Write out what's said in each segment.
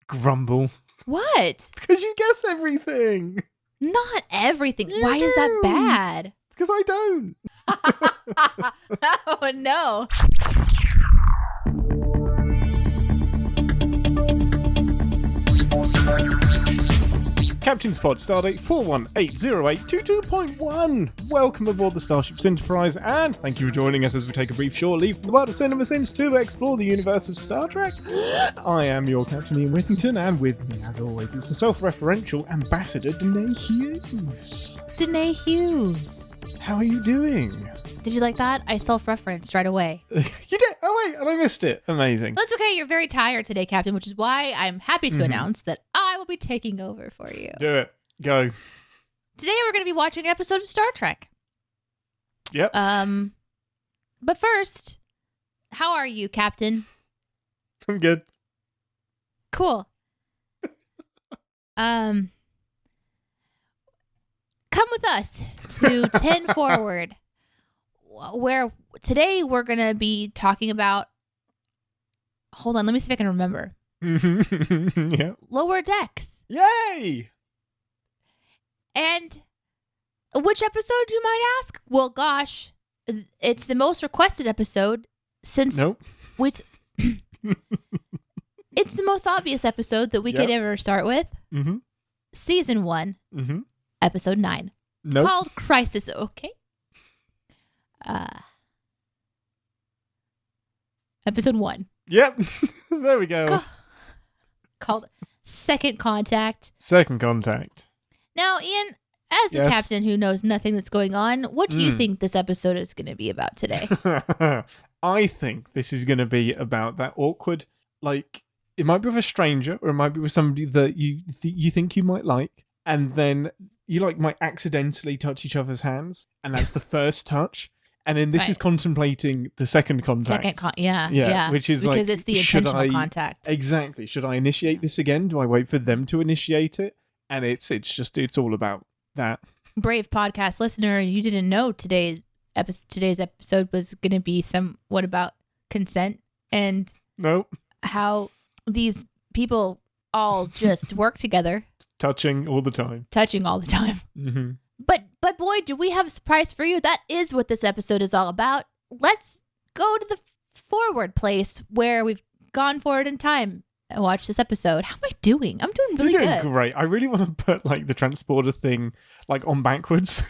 Grumble. What? Because you guess everything. Not everything. You Why is that do. bad? Because I don't. Oh, no. Captain's Pod, stardate 4180822.1. Welcome aboard the Starship's Enterprise, and thank you for joining us as we take a brief short leave from the world of Cinemasins to explore the universe of Star Trek. I am your Captain Ian Whittington, and with me, as always, is the self-referential Ambassador Danae Hughes. Danae Hughes. How are you doing? Did you like that? I self-referenced right away. You did? Oh wait, and I missed it. Amazing. That's okay. You're very tired today, Captain, which is why I'm happy to announce that I will be taking over for you. Do it. Go. Today we're going to be watching an episode of Star Trek. Yep. But first, how are you, Captain? I'm good. Cool. Come with us to 10 Forward, where today we're going to be talking about, hold on, let me see if I can remember. Yeah. Lower Decks. Yay! And which episode, you might ask? Well, gosh, it's the most requested episode since... Nope. Which... It's the most obvious episode that we could ever start with. Mm-hmm. Season 1. Mm-hmm. Episode 9. Nope. Called Crisis, okay? Episode 1. Yep. There we go. Called Second Contact. Second Contact. Now, Ian, as the captain who knows nothing that's going on, what do you think this episode is going to be about today? I think this is going to be about that awkward, like, it might be with a stranger or it might be with somebody that you think you might like, and then you might accidentally touch each other's hands, and that's the first touch. And then this is contemplating the second contact. Yeah. Which is because it's the intentional contact. Exactly. Should I initiate this again? Do I wait for them to initiate it? And it's all about that. Brave podcast listener, you didn't know today's episode was going to be somewhat about consent and how these people all just work together. Touching all the time. Mm-hmm. But boy, do we have a surprise for you. That is what this episode is all about. Let's go to the forward place where we've gone forward in time and watch this episode. How am I doing? I'm doing really good. You're doing great. I really want to put the transporter thing on backwards.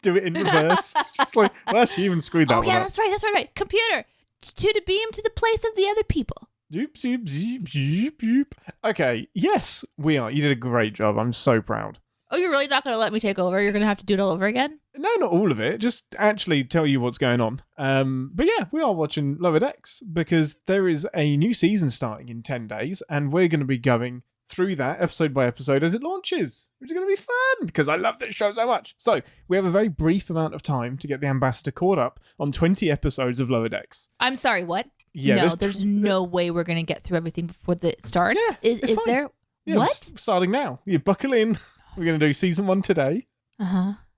Do it in reverse. Just well, she even screwed that one up. That's right. Computer, to beam to the place of the other people. Zoop, zoop, zoop, zoop, zoop. Okay, yes, we are. You did a great job. I'm so proud. Oh, you're really not going to let me take over? You're going to have to do it all over again? No, not all of it. Just actually tell you what's going on. But yeah, we are watching Lower Decks because there is a new season starting in 10 days, and we're going to be going through that episode by episode as it launches, which is going to be fun because I love this show so much. So we have a very brief amount of time to get the ambassador caught up on 20 episodes of Lower Decks. I'm sorry, what? Yeah, no, there's no way we're going to get through everything before it starts. Yeah, is there? Yeah, what? We're starting now. You buckle in. We're going to do season 1 today.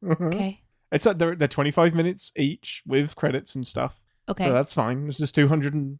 Okay. It's they're 25 minutes each with credits and stuff. Okay. So that's fine. It's just 200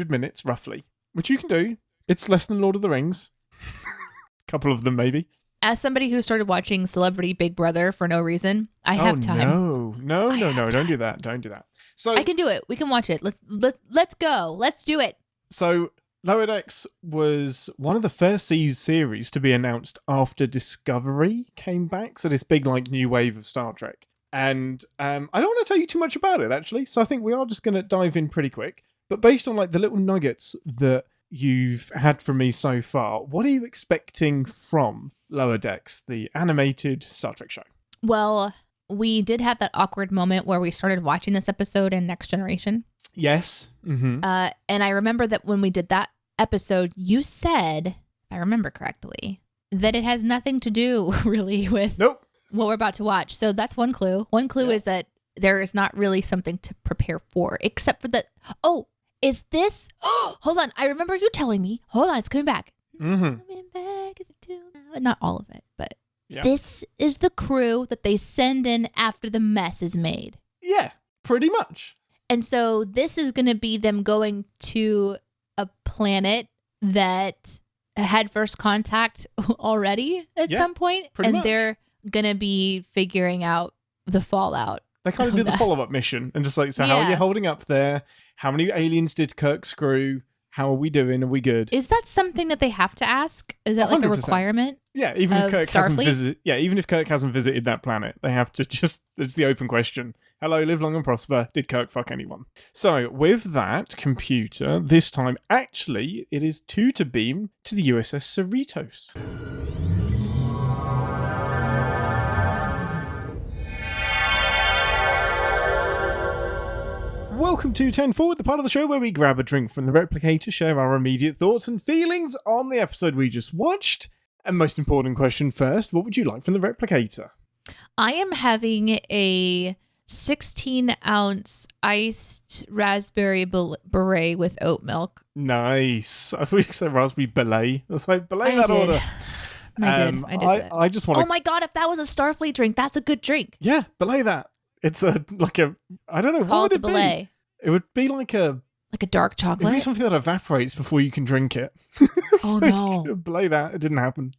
minutes roughly, which you can do. It's less than Lord of the Rings. A couple of them maybe. As somebody who started watching Celebrity Big Brother for no reason, I have time. No. Don't do that. So I can do it. We can watch it. Let's go. Let's do it. So Lower Decks was one of the first series to be announced after Discovery came back. So this big new wave of Star Trek. And I don't want to tell you too much about it actually. So I think we are just going to dive in pretty quick. But based on the little nuggets that you've had from me so far, what are you expecting from Lower Decks, the animated Star Trek show? Well, we did have that awkward moment where we started watching this episode in Next Generation. Yes. Mm-hmm. And I remember that when we did that episode, you said, if I remember correctly, that it has nothing to do really with what we're about to watch. So that's one clue. One clue is that there is not really something to prepare for, except for that. Oh, is this? Oh, hold on. I remember you telling me. Hold on, it's coming back. Mm-hmm. Coming back. Not all of it, but this is the crew that they send in after the mess is made. Yeah, pretty much. And so this is going to be them going to a planet that had first contact already at some point, and much. they're gonna be figuring out the fallout. They kind of do the follow-up mission and just like, so how are you holding up there? How many aliens did Kirk screw? How are we doing? Are we good? Is that something that they have to ask? Is that like 100%. A requirement? Yeah, even if Kirk hasn't visited that planet, they have to just. It's the open question. Hello, live long and prosper. Did Kirk fuck anyone? So with that computer, this time actually it is 2 to beam to the USS Cerritos. Welcome to 10 Forward, the part of the show where we grab a drink from the replicator, share our immediate thoughts and feelings on the episode we just watched. And most important question first, what would you like from the replicator? I am having a 16-ounce iced raspberry beret with oat milk. Nice. I thought you said raspberry belay. I was like, belay that order. I did. I just want to... Oh my god, if that was a Starfleet drink, that's a good drink. Yeah, belay that. It's I don't know, what would it be? It would be like a dark chocolate? It'd be something that evaporates before you can drink it. Oh no. Belay that. It didn't happen.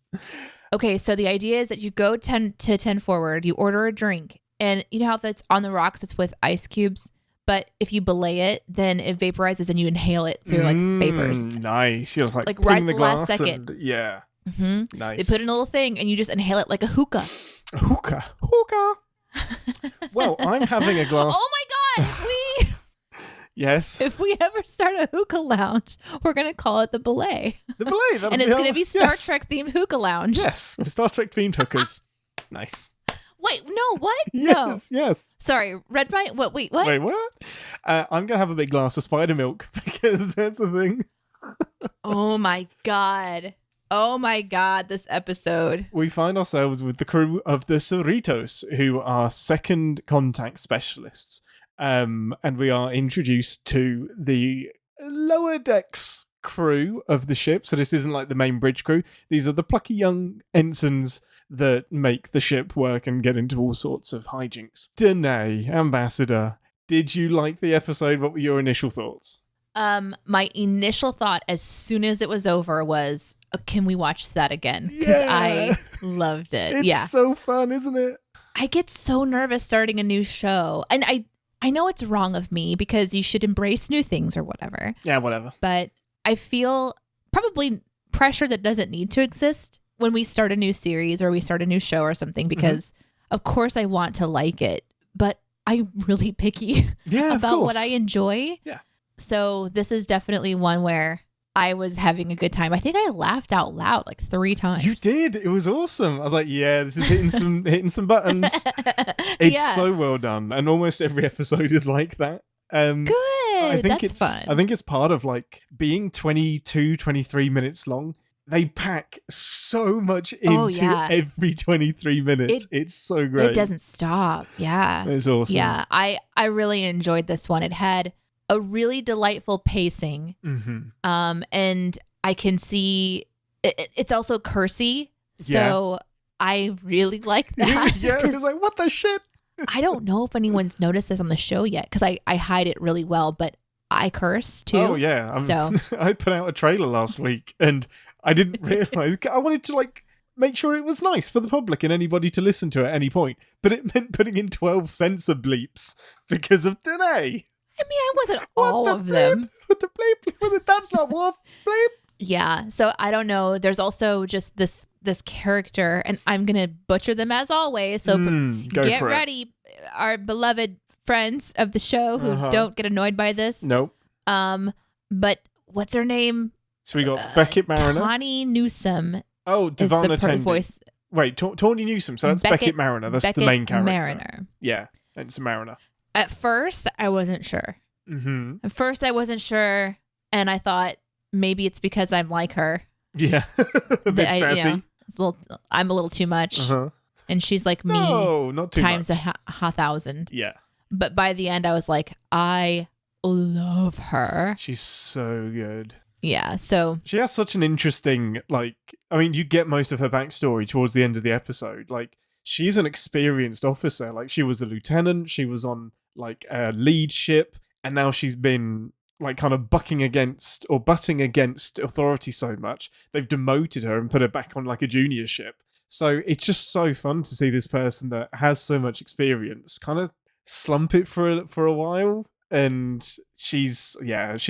Okay, so the idea is that you go 10 forward, you order a drink, and you know how if it's on the rocks, it's with ice cubes? But if you belay it, then it vaporizes and you inhale it through like vapors. Nice. You're just like right the last second. Yeah. Mm-hmm. Nice. They put in a little thing and you just inhale it like a hookah. A hookah. Well, I'm having a glass. Oh my god! Yes. If we ever start a hookah lounge, we're going to call it the Belay. The Belay. And it's going to be Star Trek themed hookah lounge. Yes. Star Trek themed hookahs. Nice. Wait, no, what? Yes, no. Yes. Sorry, red wine? What? Wait, what? Wait, what? I'm going to have a big glass of spider milk because that's the thing. Oh my god. Oh my god, this episode. We find ourselves with the crew of the Cerritos, who are second contact specialists. And we are introduced to the lower decks crew of the ship. So this isn't like the main bridge crew. These are the plucky young ensigns that make the ship work and get into all sorts of hijinks. Danae, Ambassador, did you like the episode? What were your initial thoughts? My initial thought as soon as it was over was, can we watch that again? Because I loved it. It's so fun, isn't it? I get so nervous starting a new show. And I know it's wrong of me because you should embrace new things or whatever. Yeah, whatever. But I feel probably pressure that doesn't need to exist when we start a new series or we start a new show or something because, of course, I want to like it. But I'm really picky about what I enjoy. Yeah. So this is definitely one where I was having a good time. I think I laughed out loud like 3 times. You did. It was awesome. I was like, yeah, this is hitting some buttons. It's so well done. And almost every episode is like that. Good. That's fun. I think it's part of like being 22, 23 minutes long. They pack so much into every 23 minutes. It's so great. It doesn't stop. Yeah. It's awesome. Yeah. I really enjoyed this one. It had a really delightful pacing. And I can see it's also cursy. So I really like that. Yeah, it's like, what the shit? I don't know if anyone's noticed this on the show yet because I hide it really well, but I curse too. Oh, yeah. So I put out a trailer last week and I didn't realize. I wanted to like make sure it was nice for the public and anybody to listen to at any point. But it meant putting in 12 censor bleeps because of Danae. I mean, I wasn't all of them. What the bleep? That's not wolf bleep. Yeah. So I don't know. There's also just this character, and I'm gonna butcher them as always. So get ready, our beloved friends of the show who don't get annoyed by this. Nope. But what's her name? So we got Beckett Mariner, Tawny Newsome. Oh, Divana Tendi. Voice. Wait, Tawny Newsome. So that's Beckett Mariner. That's the main character. Mariner. Yeah, it's Mariner. At first, I wasn't sure. At first, I wasn't sure, and I thought maybe it's because I'm like her. Yeah, a bit sassy. I'm a little too much, and she's like me. No, not too times much. a 1,000. Yeah. But by the end, I was like, I love her. She's so good. Yeah, so she has such an interesting, you get most of her backstory towards the end of the episode. Like, she's an experienced officer. Like, she was a lieutenant. She was on, a lead ship. And now she's been like kind of butting against authority so much, they've demoted her and put her back on like a junior ship. So it's just so fun to see this person that has so much experience kind of slump it for a while. And she's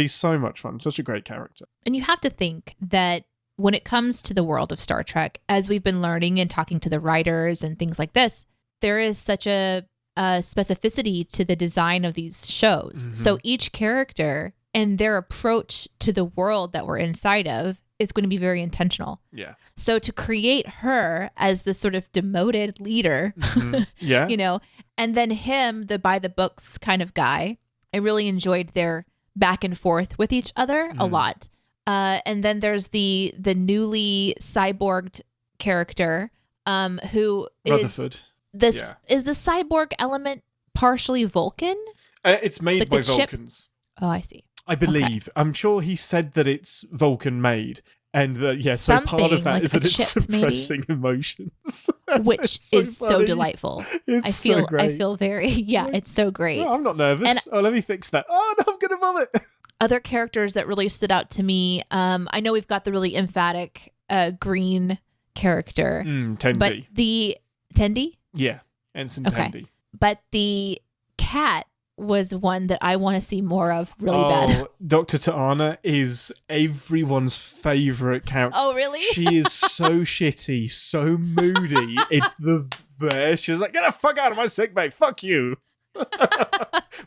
so much fun. Such a great character. And you have to think that when it comes to the world of Star Trek, as we've been learning and talking to the writers and things like this, there is such a specificity to the design of these shows. Mm-hmm. So each character and their approach to the world that we're inside of is going to be very intentional. Yeah. So to create her as the sort of demoted leader, mm-hmm. Yeah, you know, and then him, the by the books kind of guy, I really enjoyed their back and forth with each other a lot. And then there's the newly cyborged character, who Rutherford. Is the cyborg element partially Vulcan? It's made like by Vulcans. Oh, I see. I believe. Okay. I'm sure he said that it's Vulcan made. And so something part of that like is that it's chip, suppressing emotions. Which is so delightful. I feel very, it's so great. No, I'm not nervous. And let me fix that. Oh, no, I'm going to vomit. Other characters that really stood out to me, I know we've got the really emphatic green character. Tendi. But the Tendi? Yeah, Ensign Tendi. But the cat was one that I want to see more of really bad. Dr. Ta'ana is everyone's favorite character. Oh, really? She is so shitty, so moody. It's the best. She's like, get the fuck out of my sickbay. Fuck you.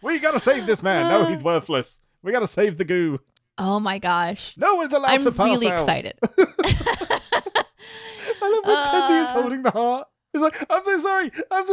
We gotta save this man. No, he's worthless. We gotta save the goo. Oh my gosh. No one's allowed to pass out. I'm really excited. I love when Tendi is holding the heart. She's like, I'm so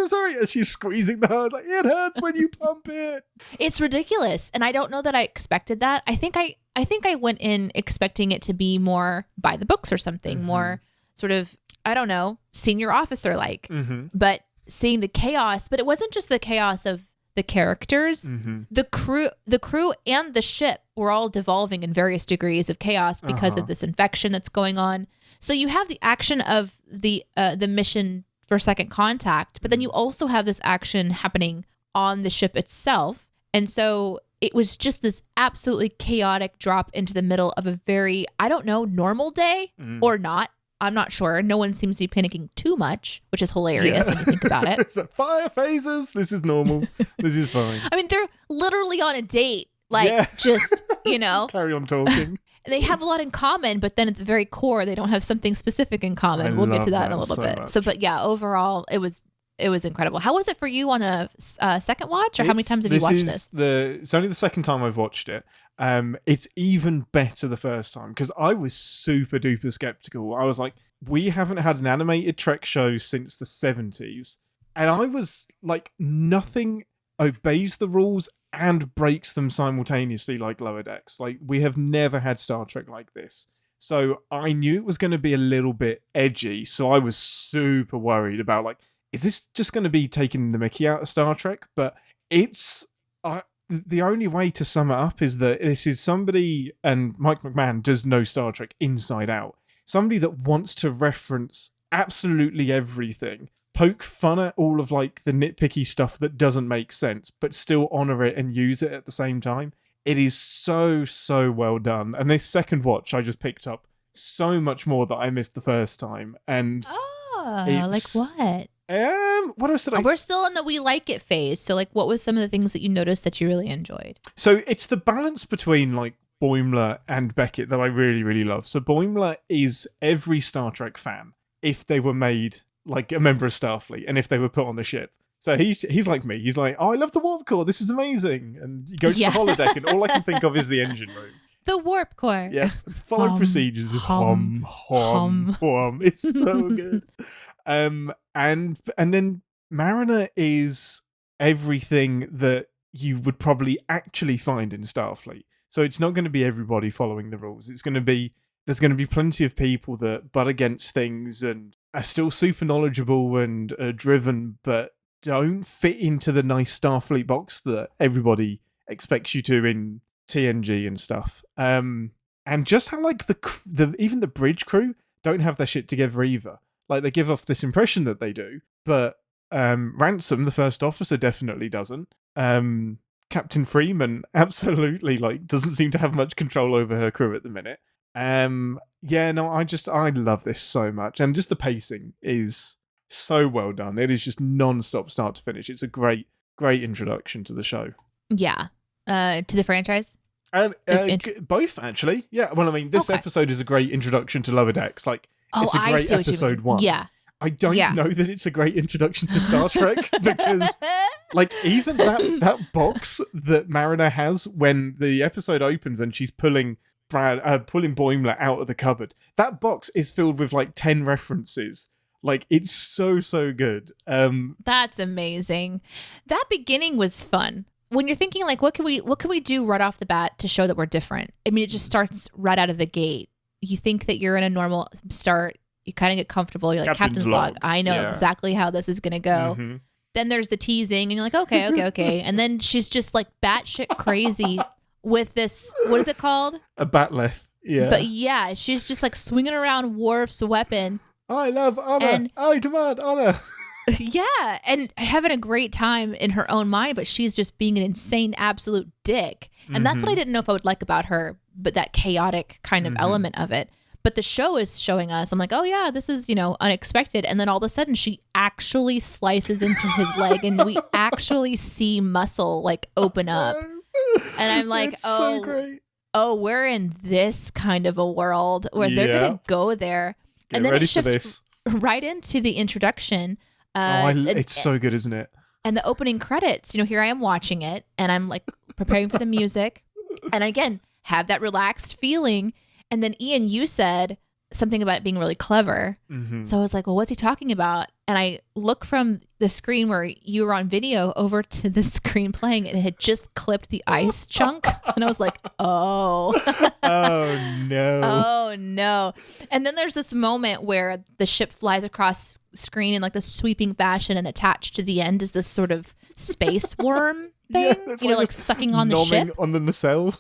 sorry. And she's squeezing the heart. Like, it hurts when you pump it. It's ridiculous. And I don't know that I expected that. I think I went in expecting it to be more by the books or something, more sort of, I don't know, senior officer like. Mm-hmm. But seeing the chaos, but it wasn't just the chaos of the characters. Mm-hmm. The crew and the ship were all devolving in various degrees of chaos because of this infection that's going on. So you have the action of the mission for Second Contact, but then you also have this action happening on the ship itself. And so it was just this absolutely chaotic drop into the middle of a very, I don't know, normal day or not. I'm not sure. No one seems to be panicking too much, which is hilarious when you think about it. It's like, fire phases. This is normal. This is fine. I mean, they're literally on a date. Like, just, Just carry on talking. They have a lot in common, but then at the very core, they don't have something specific in common. We'll get to that in a little bit. Much. So, but yeah, overall, it was incredible. How was it for you on a second watch, or how many times have you watched this? It's only the second time I've watched it. It's even better the first time because I was super duper skeptical. I was like, we haven't had an animated Trek show since the 70s. And I was like, nothing obeys the rules and breaks them simultaneously like Lower Decks. Like, we have never had Star Trek like this. So I knew it was going to be a little bit edgy. So I was super worried about, like, is this just going to be taking the mickey out of Star Trek? But it's... the only way to sum it up is that this is somebody, and Mike McMahon does know Star Trek inside out, somebody that wants to reference absolutely everything, poke fun at all of like the nitpicky stuff that doesn't make sense, but still honor it and use it at the same time. It is so well done. And this second watch, I just picked up so much more that I missed the first time. And like what? What else did I... We're still in the we like it phase. So like, what was some of the things that you noticed that you really enjoyed? So it's the balance between like Boimler and Beckett that I really, really love. So Boimler is every Star Trek fan if they were made like a member of Starfleet and if they were put on the ship. So he's like me. He's like, oh, I love the warp core. This is amazing. And you go to the holodeck and all I can think of is the engine room. The warp core. Yeah. Follow procedures. Hum. It's so good. And then Mariner is everything that you would probably actually find in Starfleet. So it's not going to be everybody following the rules. There's going to be plenty of people that butt against things and are still super knowledgeable and driven, but don't fit into the nice Starfleet box that everybody expects you to in TNG and stuff. And just how like even the bridge crew don't have their shit together either. Like they give off this impression that they do, but Ransom, the first officer, definitely doesn't. Captain Freeman absolutely doesn't seem to have much control over her crew at the minute. Yeah, no, I love this so much, and just the pacing is so well done. It is just non-stop, start to finish. It's a great introduction to the show. Yeah, to the franchise. Both actually. Yeah. Well, I mean, this episode is a great introduction to Lower Decks. It's a great episode 1. Yeah. I don't know that it's a great introduction to Star Trek because, even that box that Mariner has when the episode opens and she's pulling Boimler out of the cupboard, that box is filled with 10 references. It's so good. That's amazing. That beginning was fun. When you're thinking what can we do right off the bat to show that we're different? I mean, it just starts right out of the gate. You think that you're in a normal start. You kind of get comfortable. You're like, Captain's log. I know exactly how this is going to go. Mm-hmm. Then there's the teasing and you're like, okay. And then she's just batshit crazy with this, what is it called? A batleth. Yeah. But yeah, she's just swinging around Worf's weapon. I love honor. I demand honor. Yeah. And having a great time in her own mind, but she's just being an insane, absolute dick. And that's what I didn't know if I would like about her, but that chaotic kind of element of it. But the show is showing us, I'm like, oh yeah, this is, unexpected. And then all of a sudden she actually slices into his leg and we actually see muscle open up. And I'm like, it's so great. Oh, we're in this kind of a world where they're going to go there. Get and then it shifts right into the introduction. It's so good, isn't it? And the opening credits, here I am watching it and I'm preparing for the music. And again, have that relaxed feeling. And then Ian, you said something about it being really clever. Mm-hmm. So I was like, well, what's he talking about? And I look from the screen where you were on video over to the screen playing and it had just clipped the ice chunk. And I was like, oh. Oh, no. Oh, no. And then there's this moment where the ship flies across screen in the sweeping fashion and attached to the end is this sort of space worm thing, sucking on the ship. On the nacelle.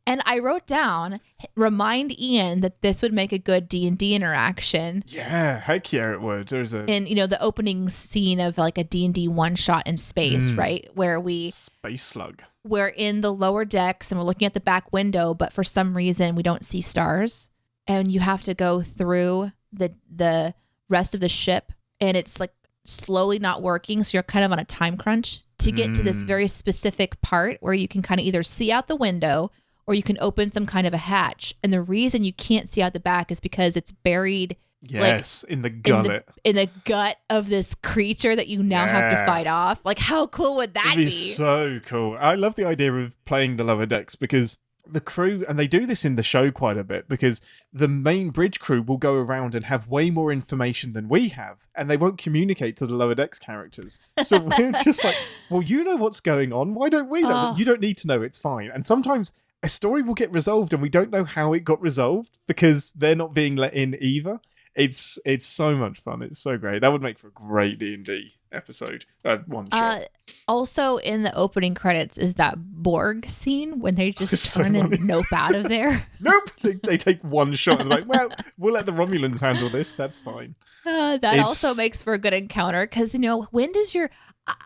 And I wrote down, remind Ian that this would make a good D&D interaction. Yeah, heck yeah, it would. And, the opening scene of a D&D one-shot in space, right? Where Space slug. We're in the lower decks and we're looking at the back window, but for some reason we don't see stars. And you have to go through the rest of the ship and it's slowly not working. So you're kind of on a time crunch to get to this very specific part where you can kind of either see out the window or you can open some kind of a hatch. And the reason you can't see out the back is because it's buried in the gullet. In the gut of this creature that you now have to fight off. How cool would that be? It'd be so cool. I love the idea of playing the lower decks because the crew, and they do this in the show quite a bit, because the main bridge crew will go around and have way more information than we have, and they won't communicate to the lower decks characters. So we're just well, you know what's going on. Why don't we know? You don't need to know. It's fine. And sometimes a story will get resolved and we don't know how it got resolved because they're not being let in either. It's so much fun. It's so great. That would make for a great D&D episode. One shot. Also in the opening credits is that Borg scene when they just turn and nope out of there. Nope. They take one shot and well, we'll let the Romulans handle this. That's fine. That also makes for a good encounter because, when does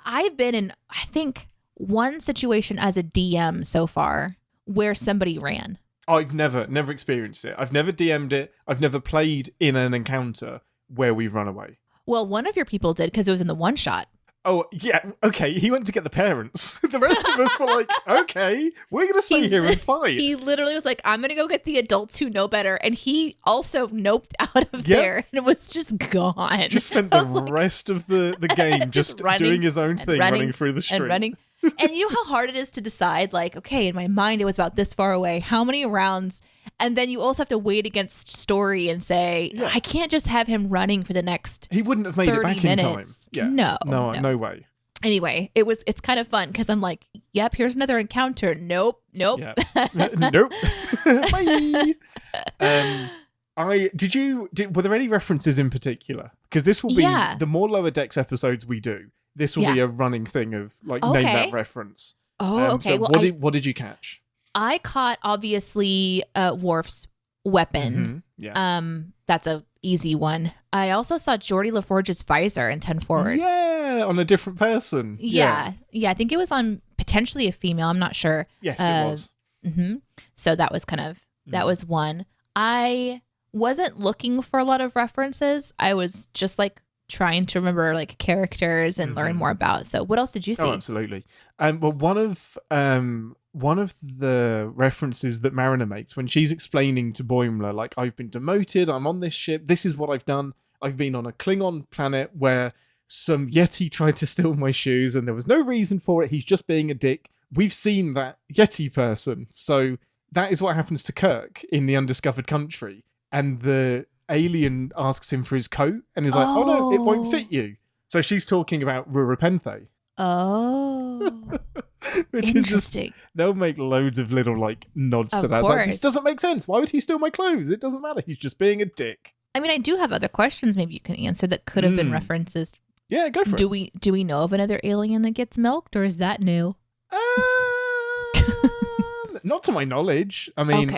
I've been in, I think, one situation as a DM so far where somebody ran. I've never experienced it. I've never DM'd it. I've never played in an encounter where we've run away. Well, one of your people did because it was in the one shot. Oh, yeah. Okay. He went to get the parents. The rest of us were okay, we're going to stay here and fight. He literally was I'm going to go get the adults who know better. And he also noped out of there and was just gone. Just spent the rest of the game just doing his own thing, running through the street. And running. And you know how hard it is to decide, okay, in my mind, it was about this far away. How many rounds? And then you also have to wait against story and say, I can't just have him running for the next He wouldn't have made it back minutes. In time. Yeah. No way. Anyway, it's kind of fun because I'm yep, here's another encounter. Nope. Yeah. Nope. Bye. Were there any references in particular? Because this will be the more Lower Decks episodes we do, this will be a running thing of name that reference. Oh, okay. So what did you catch? I caught obviously Worf's weapon. Mm-hmm. Yeah. That's a easy one. I also saw Geordi LaForge's visor in 10 Forward. Yeah, Yeah, on a different person. Yeah. I think it was on potentially a female. I'm not sure. Yes, it was. Mm-hmm. So that was that was one. I wasn't looking for a lot of references. I was just like trying to remember like characters and learn more about. So what else did you see? Oh, absolutely. Well, one of the references that Mariner makes when she's explaining to Boimler, like, I've been demoted, I'm on this ship, this is what I've done. I've been on a Klingon planet where some Yeti tried to steal my shoes and there was no reason for it. He's just being a dick. We've seen that Yeti person. So that is what happens to Kirk in the undiscovered country. And the alien asks him for his coat and is like, oh no, it won't fit you. So she's talking about Rurapenthe. Oh. Which interesting. Is just, they'll make loads of little like nods to that. Course. Like, this doesn't make sense. Why would he steal my clothes? It doesn't matter. He's just being a dick. I mean, I do have other questions maybe you can answer that could have been references. Yeah, go for it. Do we know of another alien that gets milked, or is that new? Not to my knowledge. I mean,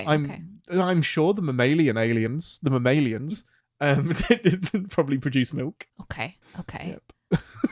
I'm sure the mammalian aliens, didn't probably produce milk. Okay. Yep.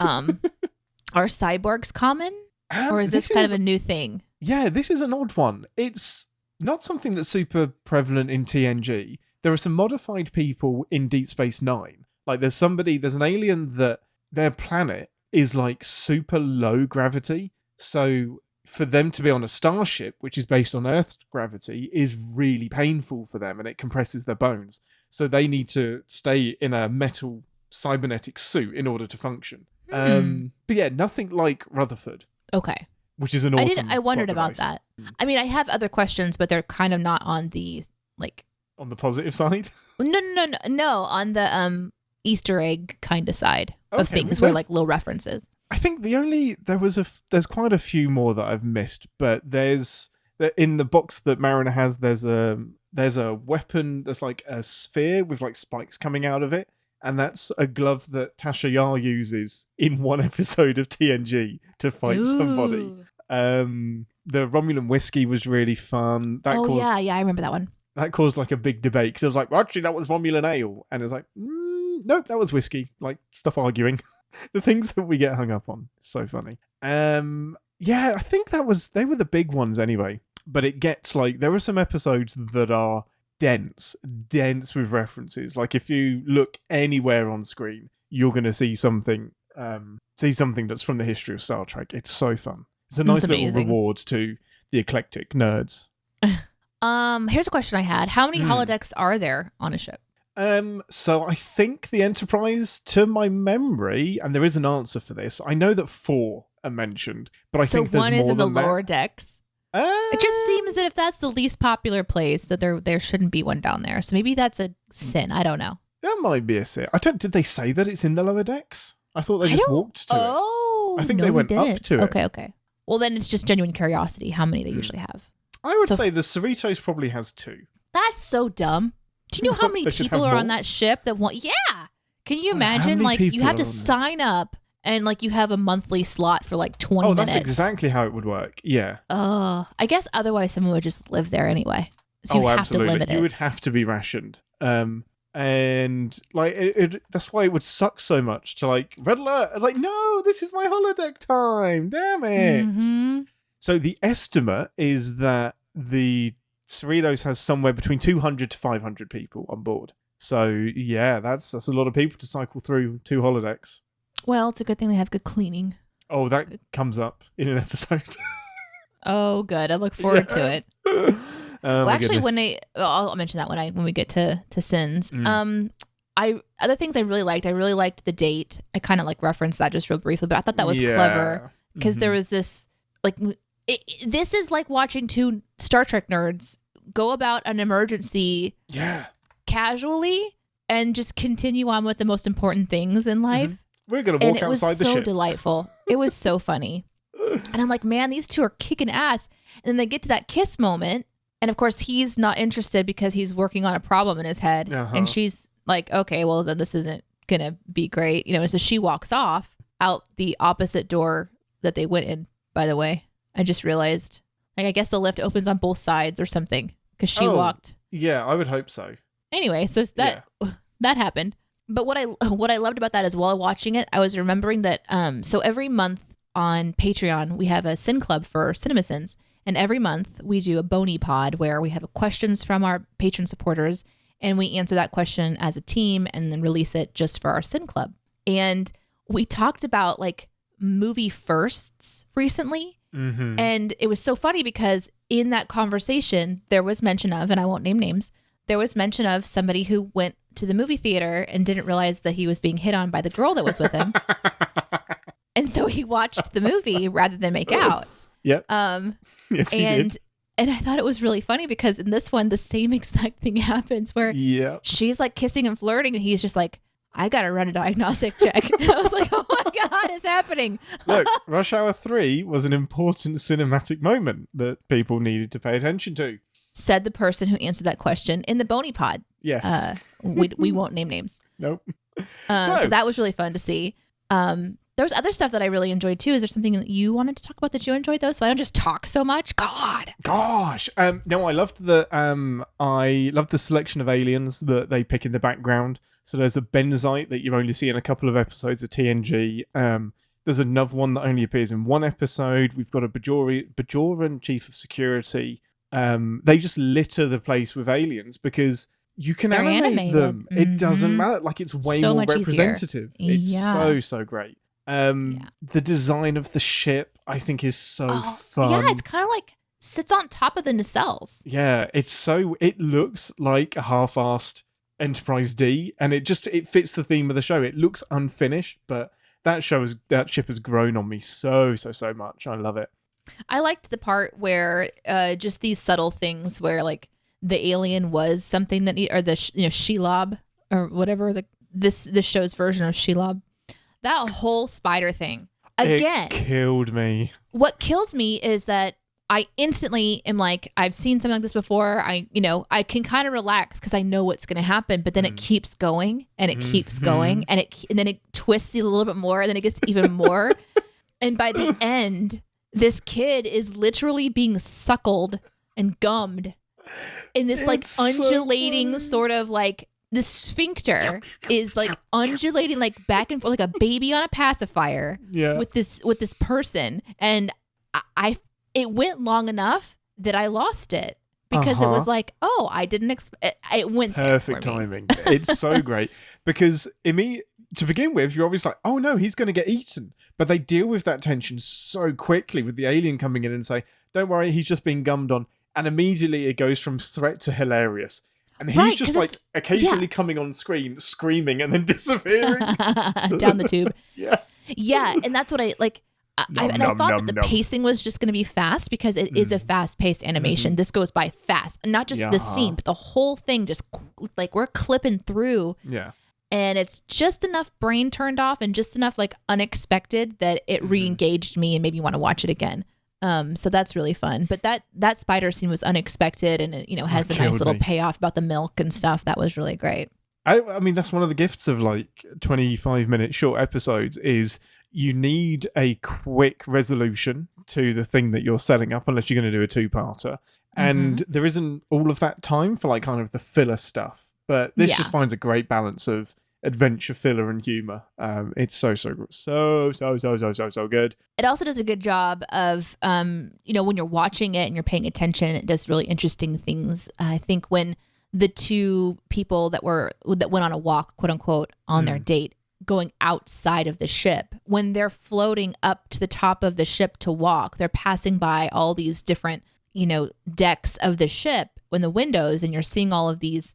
Are cyborgs common? Or is this kind of a new thing? Yeah, this is an odd one. It's not something that's super prevalent in TNG. There are some modified people in Deep Space Nine. Like there's an alien that their planet is like super low gravity. So for them to be on a starship, which is based on Earth's gravity, is really painful for them and it compresses their bones. So they need to stay in a metal cybernetic suit in order to function. But yeah, nothing like Rutherford. Okay. Which is an awesome I wondered about that. I mean, I have other questions, but they're kind of not on the, like... On the positive side? No, on the Easter egg kind of side of things where like little references. I think there's quite a few more that I've missed, but there's in the box that Mariner has, there's a weapon that's like a sphere with like spikes coming out of it, and that's a glove that Tasha Yar uses in one episode of TNG to fight somebody. The Romulan whiskey was really fun. Yeah, I remember that one. That caused like a big debate because it was like, well, actually, that was Romulan ale, and it was like, nope, that was whiskey. Like, stop arguing. The things that we get hung up on. It's so funny. Yeah, I think they were the big ones anyway. But it gets like, there are some episodes that are dense with references. Like if you look anywhere on screen, you're going to see something that's from the history of Star Trek. It's so fun. It's a nice little reward to the eclectic nerds. Here's a question I had. How many holodecks are there on a ship? So I think the Enterprise, to my memory, and there is an answer for this, I know that 4 are mentioned, but I think there's more than that. So one is in the lower decks? It just seems that if that's the least popular place, that there shouldn't be one down there. So maybe that's a sin. I don't know. That might be a sin. Did they say that it's in the lower decks? I thought they just walked to it. I think they went up to it. Okay. Well, then it's just genuine curiosity how many they usually have. I would say the Cerritos probably has 2. That's so dumb. Do you know how many people are on that ship that want... Yeah. Can you imagine? Like, you have to sign up and, like, you have a monthly slot for, like, 20 minutes. Oh, that's exactly how it would work. Yeah. I guess otherwise someone would just live there anyway. So you have to limit it. You would have to be rationed. And, like, that's why it would suck so much to, like, red alert. It's like, no, this is my holodeck time. Damn it. Mm-hmm. So the estimate is that the Cerritos has somewhere between 200 to 500 people on board. So, yeah, that's a lot of people to cycle through 2 holodecks. Well, it's a good thing they have good cleaning. Oh, that comes up in an episode. Oh, good. I look forward to it. Well, actually, goodness. I'll mention that when we get to Sins. Other things I really liked the date. I kind of like referenced that just real briefly, but I thought that was clever because there was this like. This is like watching 2 Star Trek nerds go about an emergency casually and just continue on with the most important things in life. We're going to walk outside the ship. It was so delightful. It was so funny. And I'm like, man, these 2 are kicking ass. And then they get to that kiss moment. And of course, he's not interested because he's working on a problem in his head. And she's like, okay, well, then this isn't going to be great. You know, so she walks off out the opposite door that they went in, by the way. I just realized, like, I guess the lift opens on both sides or something because she walked. Yeah, I would hope so. Anyway, so that happened. But what I loved about that as well, watching it, I was remembering that so every month on Patreon we have a Sin Club for Cinemasins, and every month we do a Boney Pod where we have questions from our patron supporters, and we answer that question as a team and then release it just for our Sin Club. And we talked about like movie firsts recently, and it was so funny because in that conversation there was mention of, and I won't name names, there was mention of somebody who went to the movie theater and didn't realize that he was being hit on by the girl that was with him. And so he watched the movie rather than make out. Yep. Yes, he did. And I thought it was really funny because in this one, the same exact thing happens where she's like kissing and flirting and he's just like, I got to run a diagnostic check. And I was like, oh my God, it's happening. Look, Rush Hour 3 was an important cinematic moment that people needed to pay attention to. Said the person who answered that question in the Boney Pod. Yes. We won't name names. Nope. So that was really fun to see. There was other stuff that I really enjoyed too. Is there something that you wanted to talk about that you enjoyed though? So I don't just talk so much. Gosh. No, I loved the selection of aliens that they pick in the background. So there's a Benzite that you only see in a couple of episodes of TNG. There's another one that only appears in one episode. We've got a Bajoran chief of security. They just litter the place with aliens because you can animate them. It doesn't matter. Like, it's way so more much representative. Easier. It's so great. The design of the ship, I think, is so fun. Yeah, it's kind of like sits on top of the nacelles. Yeah, it looks like a half-assed Enterprise D, and it fits the theme of the show. It looks unfinished, but that ship has grown on me so much. I love it. I liked the part where just these subtle things where like the alien was something that or the Shelob or whatever this show's version of Shelob. That whole spider thing again it killed me. What kills me is that I instantly am like, I've seen something like this before. I can kind of relax because I know what's going to happen, but then it keeps going and it keeps going and then it twists a little bit more and then it gets even more. And by the end, this kid is literally being suckled and gummed in this like undulating sort of like the sphincter is like undulating like back and forth like a baby on a pacifier with this person. And it went long enough that I lost it because it was like, oh, I didn't expect it went perfect timing. It's so great because to begin with, you're obviously like, oh no, he's going to get eaten. But they deal with that tension so quickly with the alien coming in and say, don't worry, he's just been gummed on. And immediately it goes from threat to hilarious. And he's just like occasionally coming on screen, screaming and then disappearing. Down the tube. Yeah. Yeah. And that's what I like. I thought that the pacing was just going to be fast because it is a fast-paced animation. This goes by fast. And not just this scene, but the whole thing just like we're clipping through. Yeah. And it's just enough brain turned off and just enough like unexpected that it re-engaged me and made me want to watch it again. So that's really fun. But that spider scene was unexpected and it, has a nice little payoff about the milk and stuff. That was really great. I mean, that's one of the gifts of like 25-minute short episodes is you need a quick resolution to the thing that you're setting up unless you're going to do a two-parter. And there isn't all of that time for like kind of the filler stuff. But this just finds a great balance of adventure, filler, and humor. It's so good. It also does a good job of, when you're watching it and you're paying attention, it does really interesting things. I think when the two people that went on a walk, quote unquote, on their date, going outside of the ship, when they're floating up to the top of the ship to walk, they're passing by all these different, decks of the ship when the windows, and you're seeing all of these,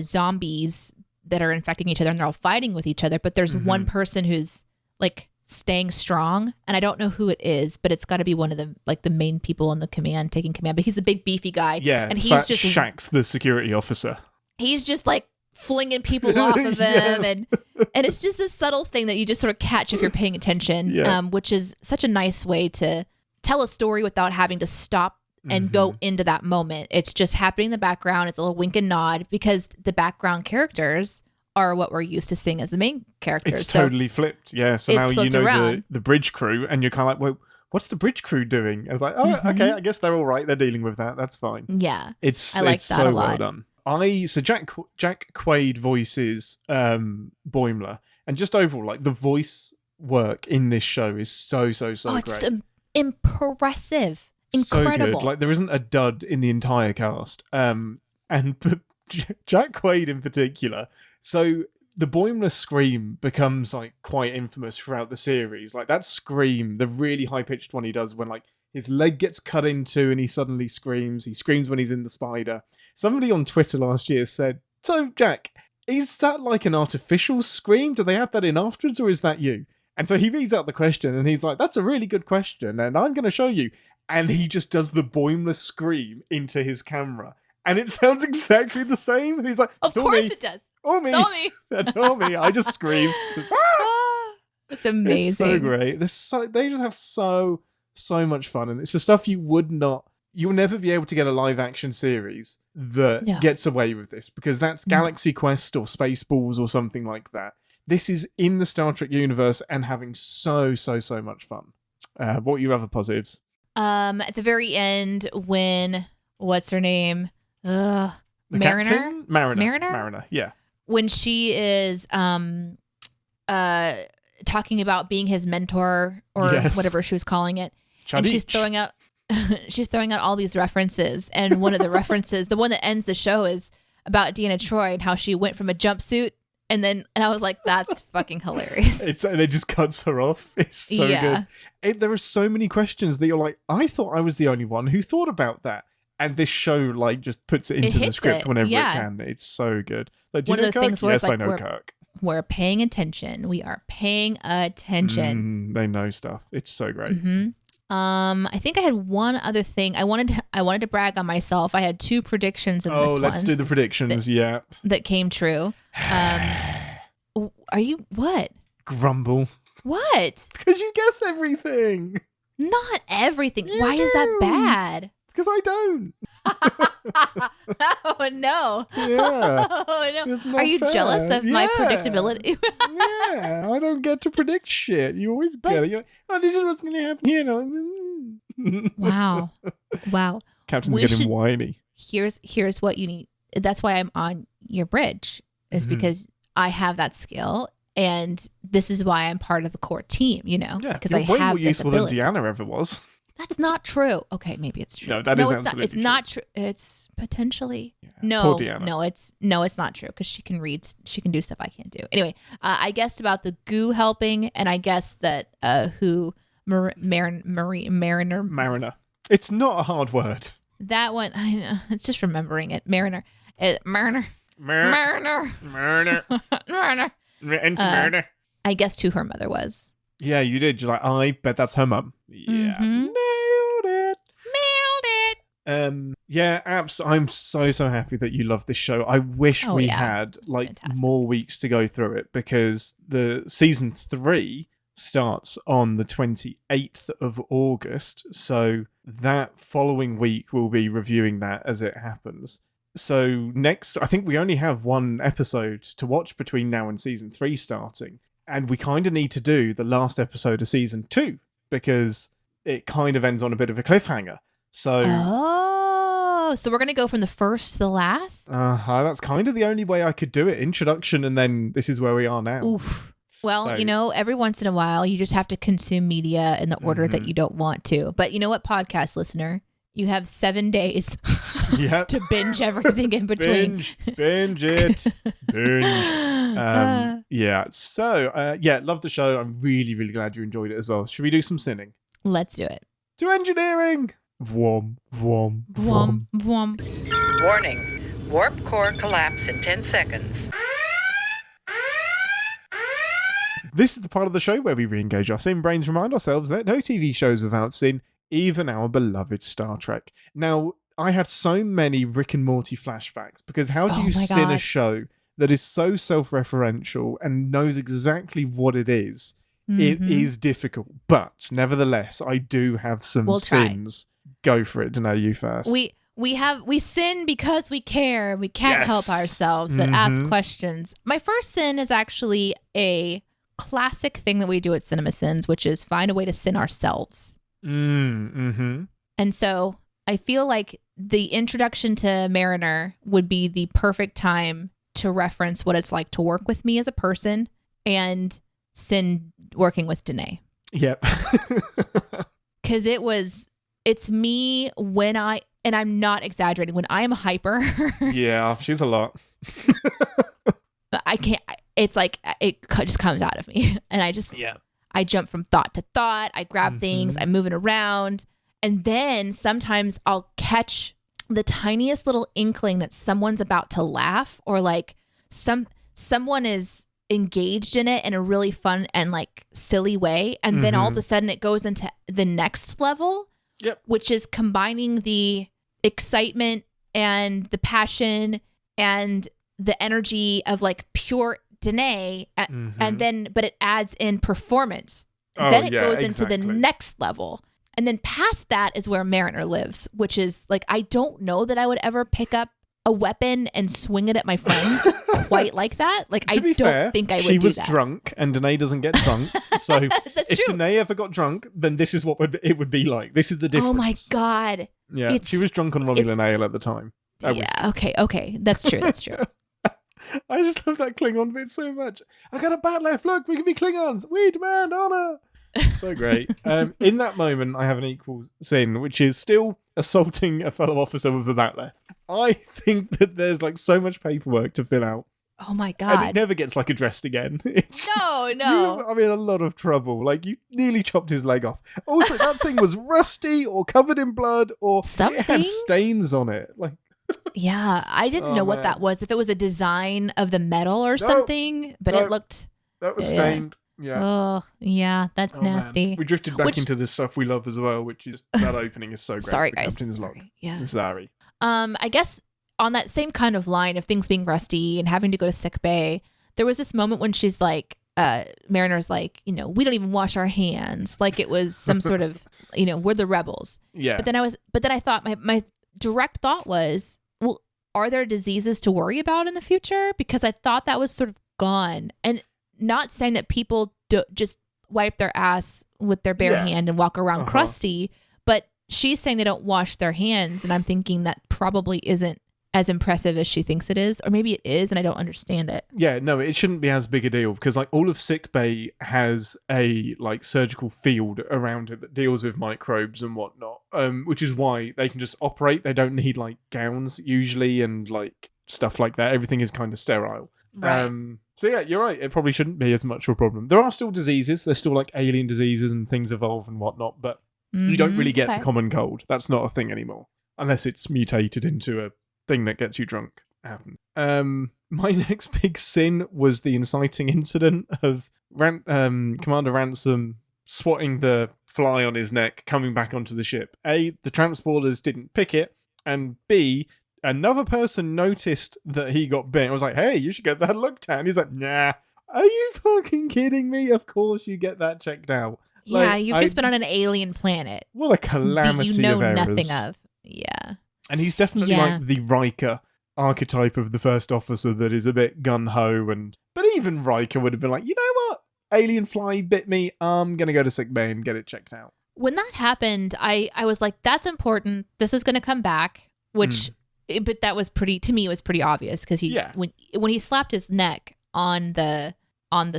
zombies that are infecting each other and they're all fighting with each other. But there's one person who's like staying strong, and I don't know who it is, but it's got to be one of the main people in the command taking command. But he's a big beefy guy. Yeah, and he's just Shax's the security officer. He's just like flinging people off of him, and it's just this subtle thing that you just sort of catch if you're paying attention, which is such a nice way to tell a story without having to stop and go into that moment. It's just happening in the background. It's a little wink and nod because the background characters are what we're used to seeing as the main characters. It's totally flipped. Yeah. So now the bridge crew, and you're kind of like, well, what's the bridge crew doing? I was like, oh, okay, I guess they're all right. They're dealing with that. That's fine. Yeah. I like that so a lot. Well done. So Jack Quaid voices Boimler, and just overall, like the voice work in this show is so great. It's impressive, incredible. So good. Like there isn't a dud in the entire cast. And Jack Quaid in particular. So the Boimler scream becomes like quite infamous throughout the series. Like that scream, the really high pitched one he does when like his leg gets cut into and he suddenly screams. He screams when he's in the spider. Somebody on Twitter last year said, "So Jack, is that like an artificial scream? Do they add that in afterwards, or is that you?" And so he reads out the question and he's like, "That's a really good question and I'm going to show you." And he just does the Boimler scream into his camera. And it sounds exactly the same. And he's like, "Of course it does. All me. All me. That's all me. I just scream." It's amazing. It's so great. They just have so much fun. And it's the stuff you'll never be able to get a live action series that gets away with this, because that's Galaxy Quest or Spaceballs or something like that. This is in the Star Trek universe and having so much fun. What are your other positives? At the very end, when what's her name? Mariner? Mariner, yeah. When she is talking about being his mentor or whatever she was calling it, Chadich. And she's throwing out all these references, and one of the references, the one that ends the show, is about Deanna Troi and how she went from a jumpsuit. And I was like, that's fucking hilarious. It just cuts her off. It's so good. There are so many questions that you're like, I thought I was the only one who thought about that. And this show like just puts it into the script whenever it can. It's so good. Like, do one you know of those Kirk? Things where Yes, it's like, I know Kirk. We're paying attention. We are paying attention. They know stuff. It's so great. Mm-hmm. I think I had one other thing. I wanted to brag on myself. I had 2 predictions in this one. Oh, let's do the predictions. That came true. Are you what? Grumble. What? Because you guess everything. Not everything. Why is that bad? Because I don't. Oh no. Yeah. Oh no. Are you jealous of my predictability? Yeah. I don't get to predict shit. You always get it. You're like, oh, this is what's going to happen here. Wow. Captain's getting whiny. Here's what you need. That's why I'm on your bridge, is because I have that skill, and this is why I'm part of the core team, Yeah, because you're I way have more this useful ability. than Deanna ever was. That's not true. Okay, maybe it's true. No, that is it's absolutely not. It's true. not true. It's potentially Poor Deanna. No, it's not true, because she can read. She can do stuff I can't do. Anyway, I guessed about the goo helping, and I guessed that Mariner. It's not a hard word. That one, I know. It's just remembering it. Mariner. Mariner. I guessed who her mother was. Yeah, you did. You're like, I bet that's her mum. Yeah. Nailed it. Yeah, I'm so happy that you love this show. I wish we had more weeks to go through it, because the season 3 starts on the 28th of August. So that following week we'll be reviewing that as it happens. So next, I think we only have one episode to watch between now and season 3 starting. And we kind of need to do the last episode of season 2, because it kind of ends on a bit of a cliffhanger. So we're going to go from the first to the last? That's kind of the only way I could do it. Introduction, and then this is where we are now. Oof. Well, every once in a while, you just have to consume media in the order that you don't want to. But you know what, podcast listener? You have 7 days to binge everything in between. Binge it. Binge. Yeah. So, love the show. I'm really, really glad you enjoyed it as well. Should we do some sinning? Let's do it. To engineering. Vwom, vwom, vwom. Vwom. Warning. Warp core collapse in 10 seconds. This is the part of the show where we re-engage our sin brains, remind ourselves that no TV shows without sin, even our beloved Star Trek. Now, I had so many Rick and Morty flashbacks, because how do you sin a show that is so self-referential and knows exactly what it is? It is difficult, but nevertheless, I do have some sins. Go for it, Danae, you first. We sin because we care. We can't help ourselves, but ask questions. My first sin is actually a classic thing that we do at Cinemasins, which is find a way to sin ourselves. And so I feel like the introduction to Mariner would be the perfect time to reference what it's like to work with me as a person and Sin working with Danae. Yep. Because it's me when and I'm not exaggerating, when I am hyper. Yeah, she's a lot. I can't, it's like, it just comes out of me. And I jump from thought to thought. I grab things, I'm moving around. And then sometimes I'll catch the tiniest little inkling that someone's about to laugh, or like someone is engaged in it in a really fun and like silly way. And then all of a sudden it goes into the next level, which is combining the excitement and the passion and the energy of like pure Danae. And then, but it adds in performance. Then it goes into the next level. And then past that is where Mariner lives, which is like, I don't know that I would ever pick up a weapon and swing it at my friends quite like that. Like, I don't think I would do that. She was drunk and Danae doesn't get drunk. So if true. Danae ever got drunk, then this is what it would be like. This is the difference. Oh my God. Yeah, she was drunk on Romulan ale at the time. Okay. That's true. I just love that Klingon bit so much. I got a bat left. Look, we can be Klingons. We demand honor. So great. In that moment, I have an equal sin, which is still assaulting a fellow officer with a bat left. I think that there's like so much paperwork to fill out. Oh my God. And it never gets like addressed again. No. I'm in a lot of trouble. Like, you nearly chopped his leg off. Also, that thing was rusty or covered in blood or something. It had stains on it. Like, yeah, I didn't know what that was. If it was a design of the metal or something, but it looked... That was stained. Yeah. Oh, yeah, that's nasty. Man. We drifted back into the stuff we love as well, which is that opening is so great. Sorry, guys. Captain's log. Yeah. Sorry. I guess on that same kind of line of things being rusty and having to go to sick bay, there was this moment when she's like, Mariner's like, we don't even wash our hands. Like it was some sort of, we're the rebels. Yeah. But then I thought my direct thought was, well, are there diseases to worry about in the future? Because I thought that was sort of gone. And not saying that people just wipe their ass with their bare hand and walk around crusty, but she's saying they don't wash their hands. And I'm thinking that probably isn't as impressive as she thinks it is, or maybe it is and I don't understand it. Yeah, no, it shouldn't be as big a deal because like all of sickbay has a like surgical field around it that deals with microbes and whatnot, which is why they can just operate. They don't need like gowns usually and like stuff like that. Everything is kind of sterile. Right. So yeah, you're right. It probably shouldn't be as much of a problem. There are still diseases. There's still like alien diseases and things evolve and whatnot, but you don't really get the common cold. That's not a thing anymore unless it's mutated into a thing that gets you drunk. Happen. My next big sin was the inciting incident of Commander Ransom swatting the fly on his neck coming back onto the ship. A, the transporters didn't pick it, and B, another person noticed that he got bit. I was like, hey, you should get that looked at. And he's like, nah. Are you fucking kidding me? Of course you get that checked out. Yeah, you've just been on an alien planet. What a calamity you know of errors. nothing of. Yeah. And he's definitely like the Riker archetype of the first officer that is a bit gung-ho. But even Riker would have been like, you know what? Alien fly bit me. I'm going to go to sickbay and get it checked out. When that happened, I was like, that's important. This is going to come back, which... But that was to me, it was pretty obvious because when he slapped his neck on the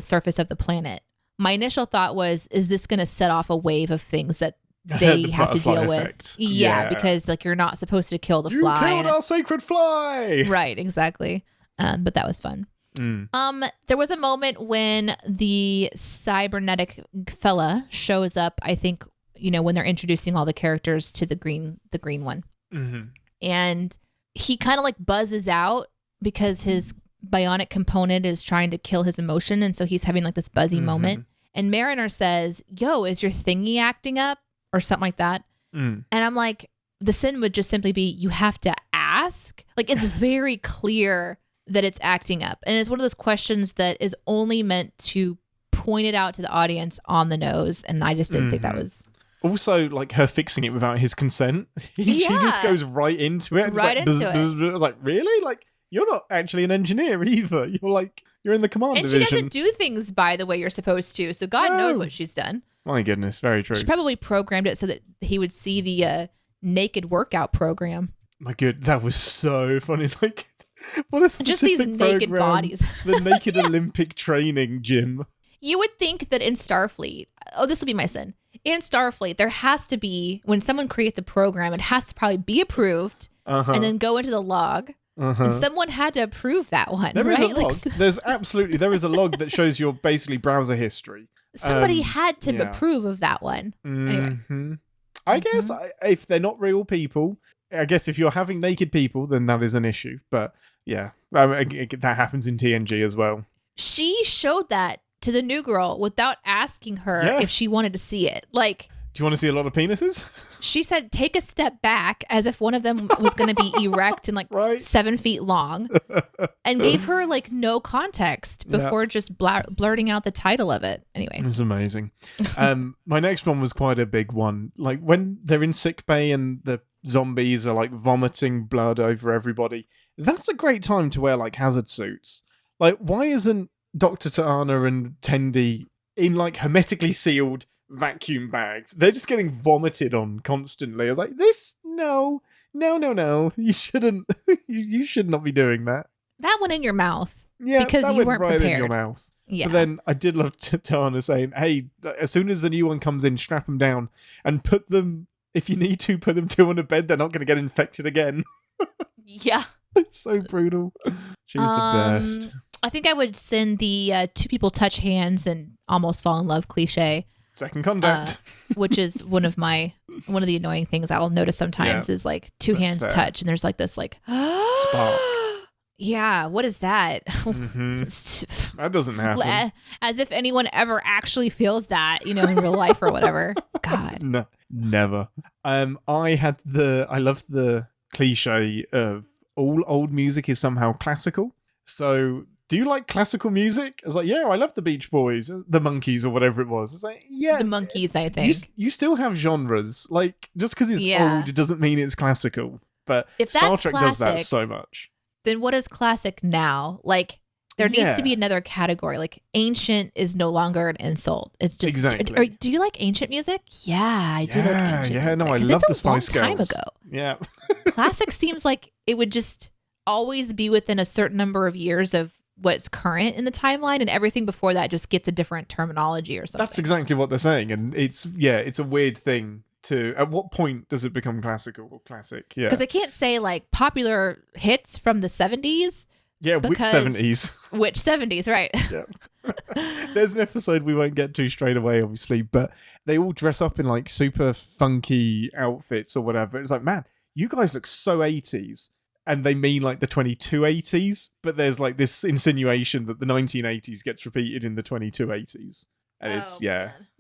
surface of the planet, my initial thought was, is this going to set off a wave of things that they have to deal with? Yeah, because like you're not supposed to kill the fly. You killed our sacred fly! Right, exactly. But that was fun. There was a moment when the cybernetic fella shows up, I think, when they're introducing all the characters to the green one. Mm-hmm. And he kind of like buzzes out because his bionic component is trying to kill his emotion. And so he's having like this buzzy moment. And Mariner says, yo, is your thingy acting up? Or something like that. And I'm like, the sin would just simply be, you have to ask. Like, it's very clear that it's acting up. And it's one of those questions that is only meant to point it out to the audience on the nose. And I just didn't think that was... Also, like her fixing it without his consent. She just goes right into it. Right into it. I was like, really? Like, you're not actually an engineer either. You're in the command division. And she doesn't do things by the way you're supposed to. So God knows what she's done. My goodness, very true. She probably programmed it so that he would see the naked workout program. My God, that was so funny. Like, what a specific Just these naked program. bodies. The naked Olympic training gym. You would think that in Starfleet, this will be my sin. In Starfleet, there has to be, when someone creates a program, it has to probably be approved and then go into the log. And someone had to approve that one, There right? is a log. There is a log that shows your basically browser history. Somebody had to approve of that one. Anyway. I guess if they're not real people, I guess if you're having naked people, then that is an issue. But yeah, that happens in TNG as well. She showed that to the new girl without asking her if she wanted to see it. Like, do you want to see a lot of penises? She said, take a step back, as if one of them was going to be erect and like 7 feet long, and gave her like no context before just blurting out the title of it. Anyway. It's amazing. My next one was quite a big one. Like when they're in sickbay and the zombies are like vomiting blood over everybody. That's a great time to wear like hazard suits. Like, why isn't Dr. Ta'ana and Tendi in like hermetically sealed vacuum bags? They're just getting vomited on constantly. I was like, no. You shouldn't. you should not be doing that. That went in your mouth. Yeah, because that you went weren't right prepared. in your mouth. Yeah. But then I did love Ta'ana saying, hey, as soon as the new one comes in, strap them down and put them, if you need to, put them two on a bed. They're not going to get infected again. Yeah. It's so brutal. She's the best. I think I would send the two people touch hands and almost fall in love cliche. Second contact. Which is one of the annoying things I'll notice sometimes is like two hands touch and there's like this like spark. Yeah, what is that? That doesn't happen. As if anyone ever actually feels that, in real life or whatever. God. No, never. I love the cliche of all old music is somehow classical. So, do you like classical music? I was like, yeah, I love the Beach Boys, the Monkees, or whatever it was. It's like, yeah, the Monkees, I think. You still have genres. Like, just because it's old, it doesn't mean it's classical. But if Star Trek classic, does that so much. Then what is classic now? Like, there needs to be another category. Like, ancient is no longer an insult. It's just exactly. Do you like ancient music? Yeah, I do like ancient music. Yeah, no, I love the Spice Girls. Time ago. Yeah. Classic seems like it would just always be within a certain number of years of what's current in the timeline, and everything before that just gets a different terminology or something. That's exactly what they're saying, and it's a weird thing to. At what point does it become classical or classic? Yeah, because I can't say like popular hits from the 70s. Yeah, which 70s? Which 70s, right? Yeah. There's an episode we won't get to straight away, obviously, but they all dress up in like super funky outfits or whatever. It's like, man, you guys look so 80s. And they mean like the 2280s, but there's like this insinuation that the 1980s gets repeated in the 2280s. And it's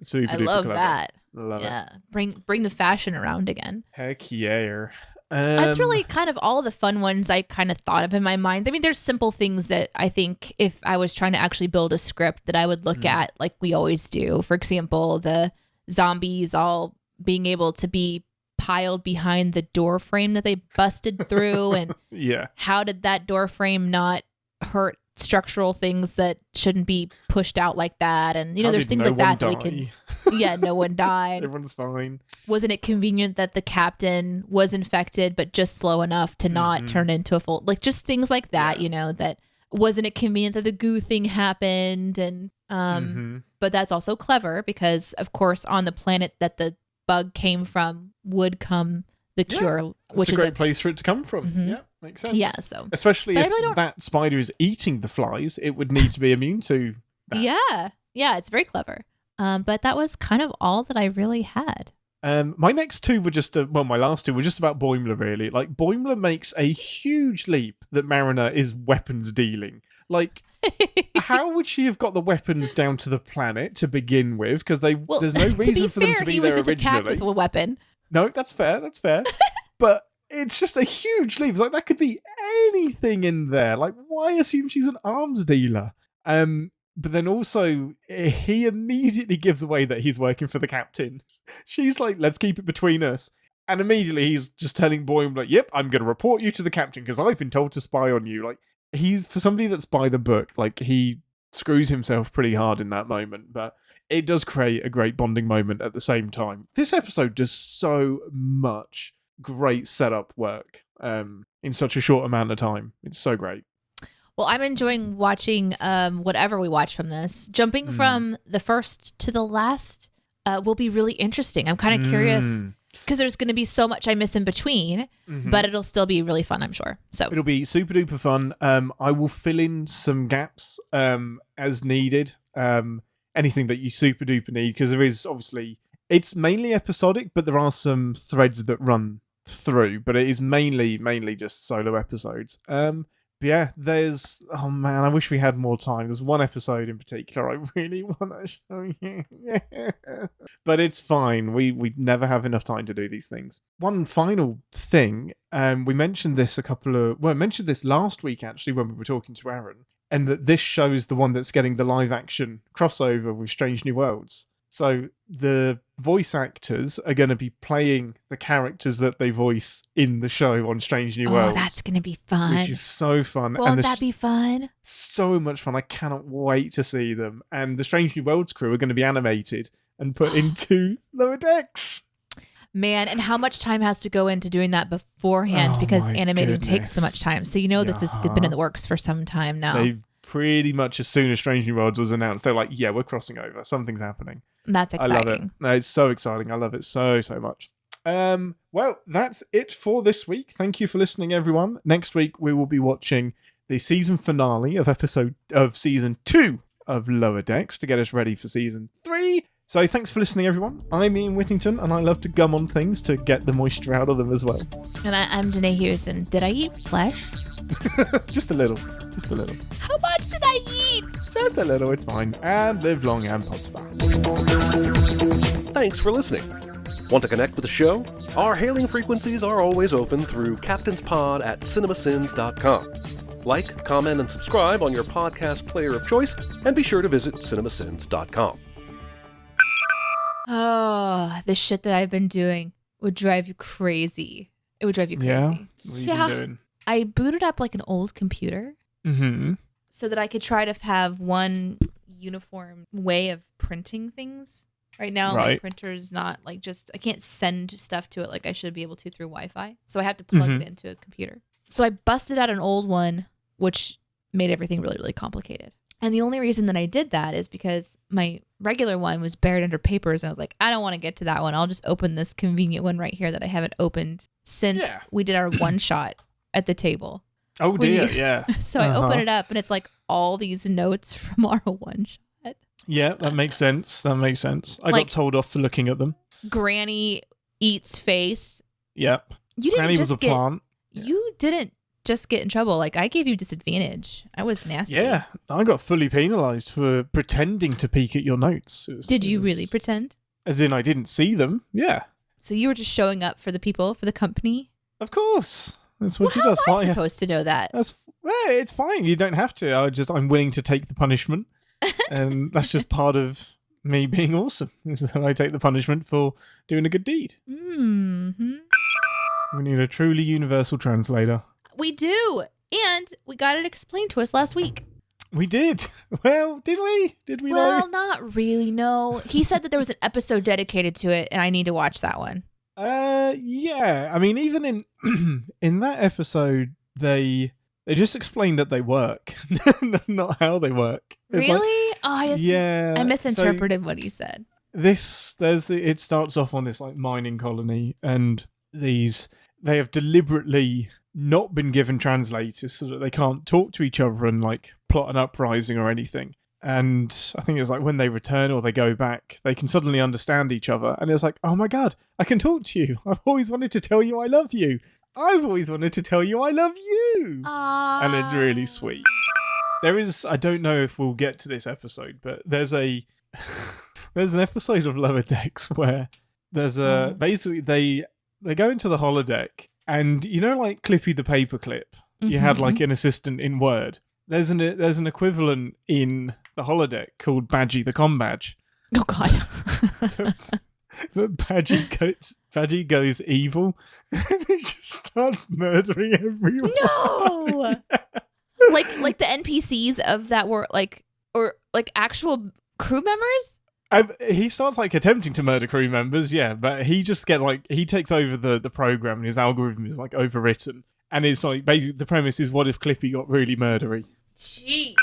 super I duper love clever. that. Love it. Bring the fashion around again. Heck yeah. That's really kind of all the fun ones I kind of thought of in my mind. I mean, there's simple things that I think if I was trying to actually build a script that I would look at like we always do. For example, the zombies all being able to be piled behind the door frame that they busted through, and how did that door frame not hurt structural things that shouldn't be pushed out like that? And there's things like that we can no one died. Everyone's fine. Wasn't it convenient that the captain was infected but just slow enough to not turn into a full, like just things like that, that wasn't it convenient that the goo thing happened? And but that's also clever because of course on the planet that the bug came from would come the cure, which is a great place for it to come from. Yeah, makes sense. Yeah, so especially if that spider is eating the flies, it would need to be immune to that. Yeah, it's very clever. But that was kind of all that I really had. My next two were just my last two were just about Boimler, really. Like Boimler makes a huge leap that Mariner is weapons dealing. Like, how would she have got the weapons down to the planet to begin with? Because there's no reason for them to be there originally. He was just attacked with a weapon. No, that's fair. But it's just a huge leap. It's like, that could be anything in there. Like, why assume she's an arms dealer? But then also, he immediately gives away that he's working for the captain. She's like, let's keep it between us. And immediately he's just telling Boimler, yep, I'm going to report you to the captain because I've been told to spy on you. Like, he's, for somebody that's by the book, like, he screws himself pretty hard in that moment, but it does create a great bonding moment at the same time. This episode does so much great setup work in such a short amount of time. It's so great. Well, I'm enjoying watching whatever we watch from this. Jumping from the first to the last will be really interesting. I'm kind of curious because there's going to be so much I miss in between, but it'll still be really fun, I'm sure. So it'll be super duper fun. I will fill in some gaps as needed. Anything that you super duper need, because there is obviously, it's mainly episodic, but there are some threads that run through, but it is mainly just solo episodes. But yeah, there's, oh man, I wish we had more time. There's one episode in particular I really want to show you. But it's fine. We never have enough time to do these things. One final thing, we mentioned this mentioned this last week actually when we were talking to Aaron, and that this show's the one that's getting the live action crossover with Strange New Worlds. So the voice actors are going to be playing the characters that they voice in the show on Strange New Worlds. Oh, that's going to be fun. Which is so fun. Won't that be fun? So much fun. I cannot wait to see them. And the Strange New Worlds crew are going to be animated and put into Lower Decks. Man, and how much time has to go into doing that beforehand because animating takes so much time. So this has been in the works for some time now. They pretty much, as soon as Strange New Worlds was announced, they're like, yeah, we're crossing over. Something's happening. That's exciting. I love it. No, it's so exciting. I love it so much. Well, that's it for this week. Thank you for listening, everyone. Next week, we will be watching the season finale of season 2 of Lower Decks to get us ready for season 3. So thanks for listening, everyone. I'm Ian Whittington, and I love to gum on things to get the moisture out of them as well. And I'm Danae Hewson. Did I eat flesh? Just a little. How much did I eat? Just a little, it's fine. And live long and prosper. Thanks for listening. Want to connect with the show? Our hailing frequencies are always open through captainspod@cinemasins.com. Like, comment, and subscribe on your podcast player of choice, and be sure to visit cinemasins.com. Oh, the shit that I've been doing would drive you crazy. It would drive you crazy. Yeah? What have you been doing? I booted up like an old computer so that I could try to have one uniform way of printing things. Right now, my printer is not like I can't send stuff to it like I should be able to through Wi-Fi. So I have to plug it into a computer. So I busted out an old one, which made everything really, really complicated. And the only reason that I did that is because my regular one was buried under papers. And I was like, I don't want to get to that one. I'll just open this convenient one right here that I haven't opened since we did our one shot at the table. Oh dear, yeah. So I open it up and it's like all these notes from our one shot. Yeah, that makes sense. I got told off for looking at them. Granny eats face. Yep. Granny was a plant. You didn't just get in trouble. Like, I gave you disadvantage. I was nasty. Yeah, I got fully penalised for pretending to peek at your notes. Did you really pretend? As in, I didn't see them. Yeah. So you were just showing up for the people, for the company? Of course. That's what she does. How am I supposed to know that? It's fine. You don't have to. I'm willing to take the punishment. And that's just part of me being awesome. Is that I take the punishment for doing a good deed. Mm-hmm. We need a truly universal translator. We do. And we got it explained to us last week. We did. Well, did we? Did we know? Well, not really, no. He said that there was an episode dedicated to it, and I need to watch that one. Yeah. I mean, even in that episode, they just explained that they work, not how they work. It's really? Yeah. I misinterpreted what he said. It starts off on this like mining colony, and they have deliberately not been given translators so that they can't talk to each other and like plot an uprising or anything. And I think it's like when they return or they go back, they can suddenly understand each other. And it's like, oh my God, I can talk to you. I've always wanted to tell you I love you. I've always wanted to tell you I love you. Aww. And it's really sweet. There is, I don't know if we'll get to this episode, but there's an episode of Lower Decks where there's basically they go into the holodeck, and you know, like Clippy the paperclip, you had like an assistant in Word. There's an equivalent in the holodeck called Badgie the Combadge. Oh God. But Badgie goes evil and he just starts murdering everyone. No. Like the NPCs of that were like, or like actual crew members? He starts like attempting to murder crew members, yeah, but he just he takes over the program and his algorithm is like overwritten. And it's like basically the premise is what if Clippy got really murdery? Gee.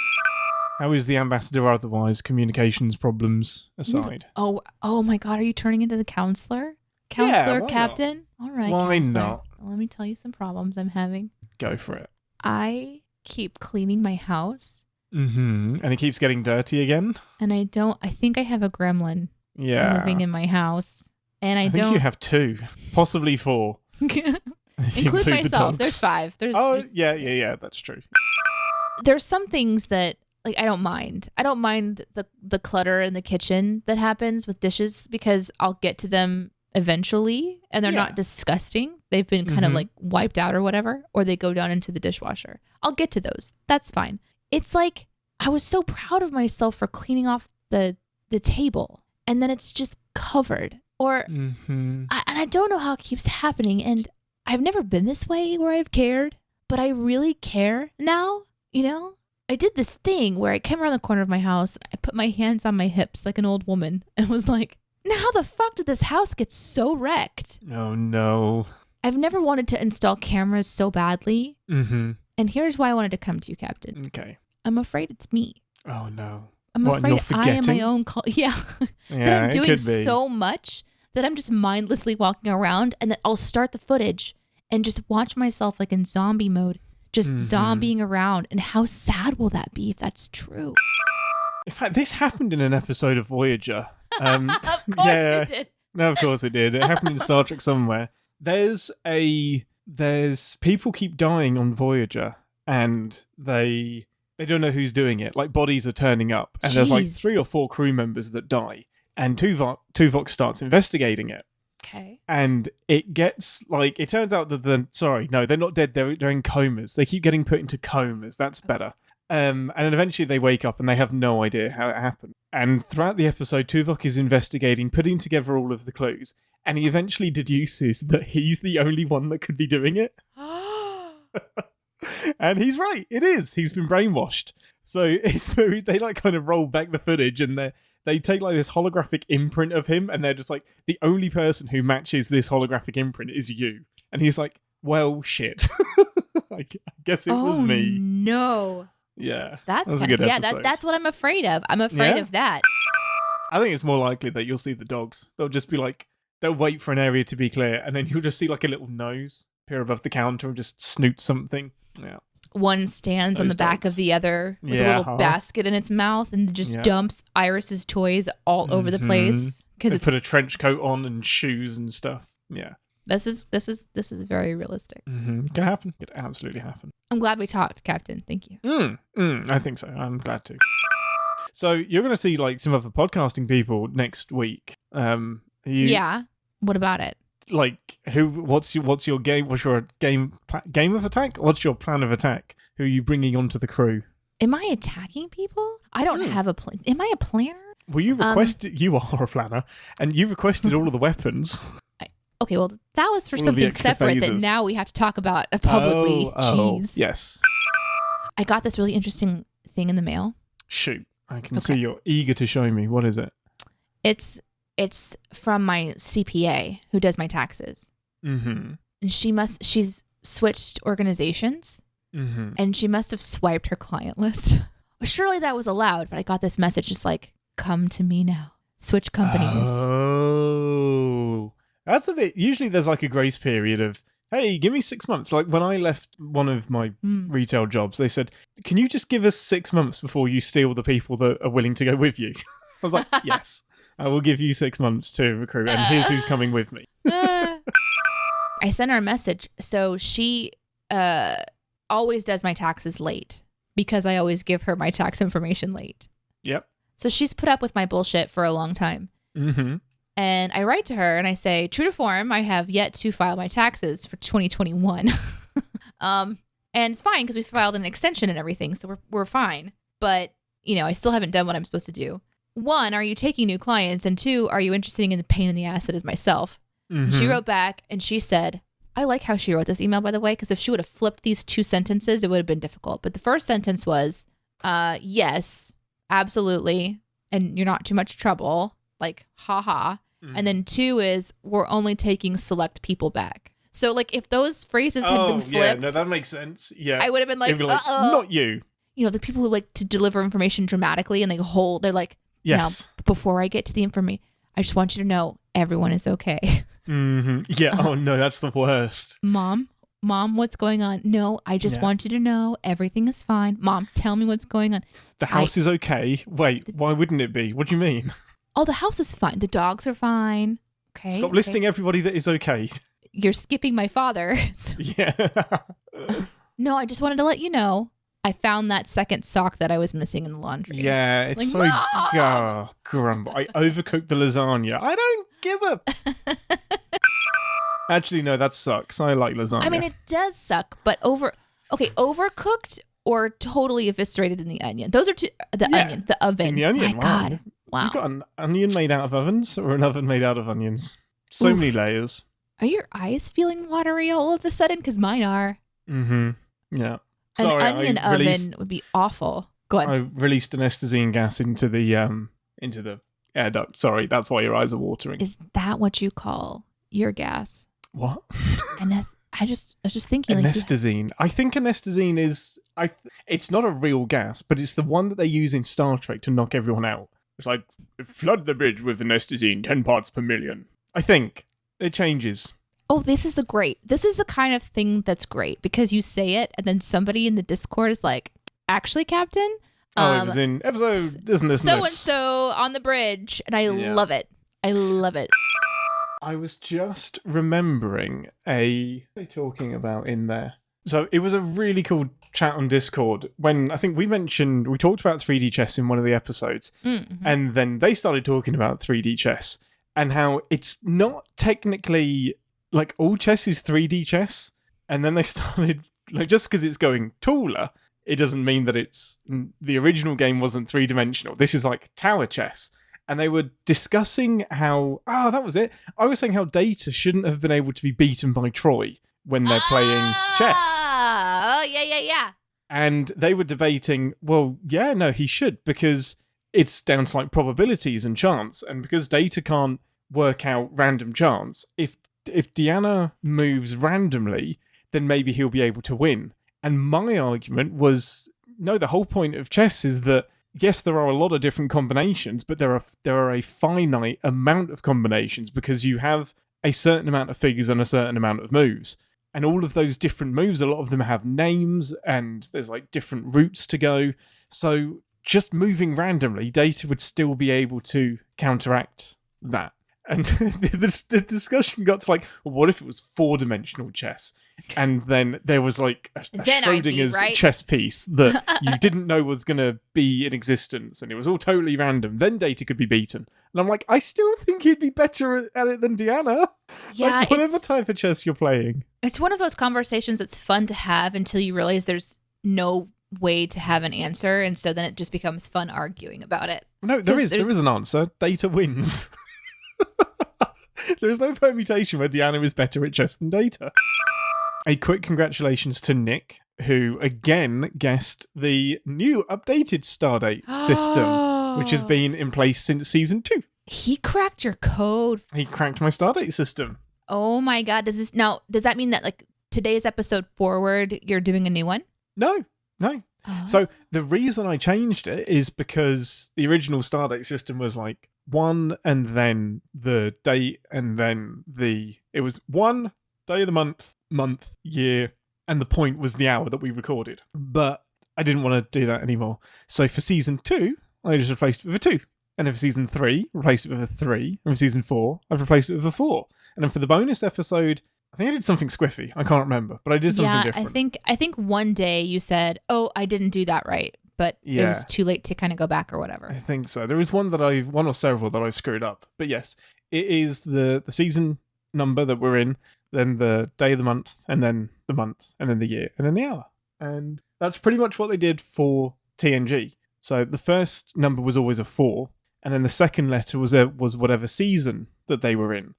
How is the ambassador otherwise, communications problems aside? Oh my God, are you turning into the counselor? Counselor why Captain? All right, Why counselor. not? Let me tell you some problems I'm having. Go for it. I keep cleaning my house. Mm-hmm. And it keeps getting dirty again? And I think I have a gremlin living in my house. And I think you have 2, possibly 4. Include myself. There's 5. There's yeah, that's true. There's some things that like I don't mind. I don't mind the clutter in the kitchen that happens with dishes because I'll get to them eventually and they're not disgusting. They've been kind of like wiped out or whatever, or they go down into the dishwasher. I'll get to those. That's fine. It's like I was so proud of myself for cleaning off the table and then it's just covered. Or and I don't know how it keeps happening, and I've never been this way where I've cared, but I really care now, you know? I did this thing where I came around the corner of my house, I put my hands on my hips like an old woman and was like, now how the fuck did this house get so wrecked? Oh no. I've never wanted to install cameras so badly. Mm-hmm. And here's why I wanted to come to you, Captain. Okay. I'm afraid it's me. Oh no. I'm afraid I am my own yeah, that I'm doing so much that I'm just mindlessly walking around and that I'll start the footage and just watch myself like in zombie mode, just zombieing around. And how sad will that be if that's true? In fact, this happened in an episode of Voyager. Of course it did. No, of course it did. It happened in Star Trek somewhere. There's people keep dying on Voyager and they don't know who's doing it. Like bodies are turning up and there's like 3 or 4 crew members that die. And Tuvok starts investigating it. Okay. And it gets like, it turns out that they're not dead. They're in comas. They keep getting put into comas. That's better. And then eventually they wake up and they have no idea how it happened. And throughout the episode, Tuvok is investigating, putting together all of the clues. And he eventually deduces that he's the only one that could be doing it. And he's right. It is. He's been brainwashed. So they like kind of roll back the footage and they take like this holographic imprint of him and they're just like, the only person who matches this holographic imprint is you. And he's like, well, shit. I guess it was me. No. Yeah. That's a good episode. that's what I'm afraid of. I'm afraid of that. I think it's more likely that you'll see the dogs. They'll just be like, they'll wait for an area to be clear and then you'll just see like a little nose appear above the counter and just snoot something. Yeah. One stands on the back of the other with a little basket in its mouth and just dumps Iris's toys all over the place because it's put a trench coat on and shoes and stuff. Yeah. This is very realistic. It can happen. It can absolutely happen. I'm glad we talked, Captain. Thank you. I think so. I'm glad to. So you're going to see like some other podcasting people next week. Yeah. What about it? Like what's your game? What's your game of attack? What's your plan of attack? Who are you bringing onto the crew? Am I attacking people? I don't have a plan. Am I a planner? Well, you requested. You are a planner, and you requested all of the weapons. Okay, well, that was for something separate that now we have to talk about publicly. Jeez. Yes. I got this really interesting thing in the mail. Shoot, I can see you're eager to show me. What is it? It's from my CPA who does my taxes. Mm-hmm. And she's switched organizations. Mm-hmm. And she must have swiped her client list. Surely that was allowed, but I got this message just like, come to me now. Switch companies. Oh. That's a bit... Usually there's like a grace period of, hey, give me 6 months. Like when I left one of my retail jobs, they said, can you just give us 6 months before you steal the people that are willing to go with you? I was like, yes. I will give you 6 months to recruit, and here's who's coming with me. I sent her a message. So she always does my taxes late because I always give her my tax information late. Yep. So she's put up with my bullshit for a long time. Mm-hmm. And I write to her and I say, true to form, I have yet to file my taxes for 2021. And it's fine because we filed an extension and everything, so we're fine. But, I still haven't done what I'm supposed to do. 1, are you taking new clients? And 2, are you interested in the pain in the ass that is myself? Mm-hmm. And she wrote back and she said, I like how she wrote this email, by the way, because if she would have flipped these 2 sentences, it would have been difficult. But the first sentence was, yes, absolutely. and you're not too much trouble. Like, haha. And then 2 is we're only taking select people back. So, like, if those phrases had been flipped, no, that makes sense. Yeah, I would have been like, not you. You know, the people who like to deliver information dramatically and they're like, yes. Now, before I get to the information, I just want you to know everyone is okay. Mm-hmm. Yeah. Oh no, that's the worst. Mom, what's going on? No, I just want you to know everything is fine. Mom, tell me what's going on. The house is okay. Wait, why wouldn't it be? What do you mean? Oh, the house is fine. The dogs are fine. Okay. Stop listing everybody that is okay. You're skipping my father. Yeah. No, I just wanted to let you know I found that second sock that I was missing in the laundry. Yeah, it's like, grumble. I overcooked the lasagna. I don't give a... Actually, no, that sucks. I like lasagna. I mean, it does suck, but overcooked or totally eviscerated in the onion. Those are two. Onion, the oven. In the onion, my God. Wow. You've got an onion made out of ovens or an oven made out of onions. So many layers. Are your eyes feeling watery all of a sudden? Because mine are. Mm-hmm. Yeah. Sorry, an onion oven would be awful. Go ahead. I released anesthetine gas into the air duct. Sorry, that's why your eyes are watering. Is that what you call your gas? What? I was just thinking. Anesthetine. I think anesthetine is. It's not a real gas, but it's the one that they use in Star Trek to knock everyone out. It's like, flood the bridge with anesthetine, 10 parts per million. I think. It changes. Oh, this is the kind of thing that's great because you say it and then somebody in the Discord is like, actually, Captain? It was in episode, isn't this? So-and-so on the bridge. And I love it. I love it. I was just remembering what are they talking about in there? So it was a really cool chat on Discord when I think we talked about 3D chess in one of the episodes. Mm-hmm. And then they started talking about 3D chess and how it's not technically like all chess is 3D chess. And then they started like, just because it's going taller, it doesn't mean that the original game wasn't 3-dimensional. This is like tower chess. And they were discussing how, that was it. I was saying how Data shouldn't have been able to be beaten by Troy when they're playing chess. Oh, yeah. And they were debating, well, yeah, no, he should, because it's down to like probabilities and chance. And because Data can't work out random chance, if Deanna moves randomly, then maybe he'll be able to win. And my argument was, no, the whole point of chess is that, yes, there are a lot of different combinations, but there are a finite amount of combinations because you have a certain amount of figures and a certain amount of moves. And all of those different moves, a lot of them have names and there's like different routes to go. So just moving randomly, Data would still be able to counteract that. And the discussion got to like, well, what if it was 4-dimensional chess? And then there was like a Schrodinger's chess piece that you didn't know was going to be in existence, and it was all totally random. Then Data could be beaten. And I'm like, I still think he'd be better at it than Deanna. Yeah, like, whatever type of chess you're playing. It's one of those conversations that's fun to have until you realize there's no way to have an answer, and so then it just becomes fun arguing about it. No, there is an answer. Data wins. There is no permutation where Deanna is better at chess than Data. A quick congratulations to Nick, who again guessed the new updated Stardate system, which has been in place since season 2. He cracked your code. He cracked my Stardate system. Oh my God. Does that mean that like today's episode forward, you're doing a new one? No. Oh. So the reason I changed it is because the original Stardate system was like 1 and then the date and then it was 1 day of the month, year, and the point was the hour that we recorded. But I didn't want to do that anymore. So for season 2, I just replaced it with a 2. And then for season 3, replaced it with a 3. And for season 4, I've replaced it with a 4. And then for the bonus episode, I think I did something squiffy. I can't remember, but I did something different. I think one day you said, "Oh, I didn't do that right," but it was too late to kind of go back or whatever. I think so. There was one or several that I screwed up. But yes, it is the season number that we're in, then the day of the month, and then the month, and then the year, and then the hour. And that's pretty much what they did for TNG. So the first number was always a 4, and then the second letter was whatever season that they were in.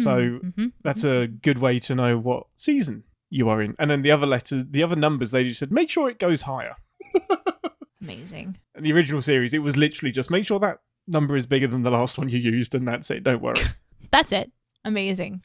So that's a good way to know what season you are in. And then the other numbers, they just said, make sure it goes higher. Amazing. In the original series, it was literally just make sure that number is bigger than the last one you used, and that's it. Don't worry. That's it. Amazing.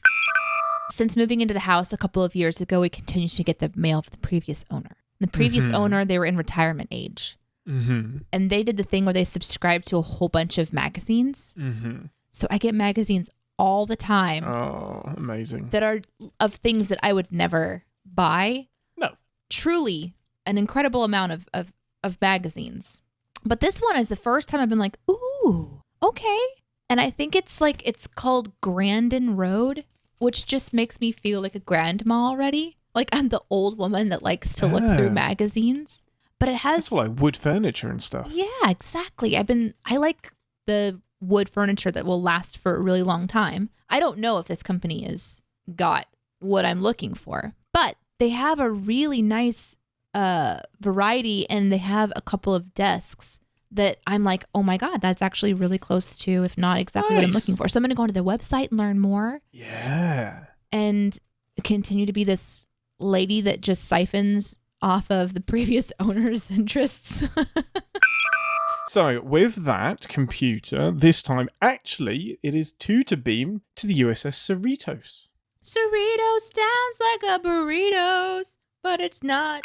Since moving into the house a couple of years ago, we continued to get the mail from the previous owner. The previous owner, they were in retirement age. Mm-hmm. And they did the thing where they subscribed to a whole bunch of magazines. Mm-hmm. So I get magazines all the time. Oh, amazing. That are of things that I would never buy. No. Truly an incredible amount of magazines. But this one is the first time I've been like, ooh, okay. And I think it's called Grandin Road, which just makes me feel like a grandma already. Like I'm the old woman that likes to look through magazines. But it has... It's like wood furniture and stuff. Yeah, exactly. I like the wood furniture that will last for a really long time. I don't know if this company has got what I'm looking for, but they have a really nice variety, and they have a couple of desks that I'm like, oh my God, that's actually really close to, if not exactly what I'm looking for. So I'm going to go onto the website and learn more. Yeah. And continue to be this lady that just siphons off of the previous owner's interests. So with that computer, this time actually it is to beam to the USS Cerritos. Cerritos sounds like a burritos, but it's not.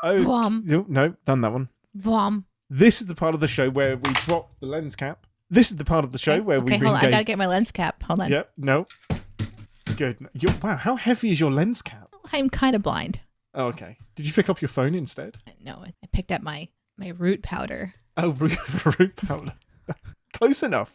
Oh, Vom. no, done that one. Vom. This is the part of the show where we drop the lens cap. This is the part of the show where we hold on. I gotta get my lens cap. Hold on. Yep, no. Good. Wow, how heavy is your lens cap? I'm kind of blind. Oh, okay. Did you pick up your phone instead? No, I picked up my root powder. Oh, root powder. Close enough.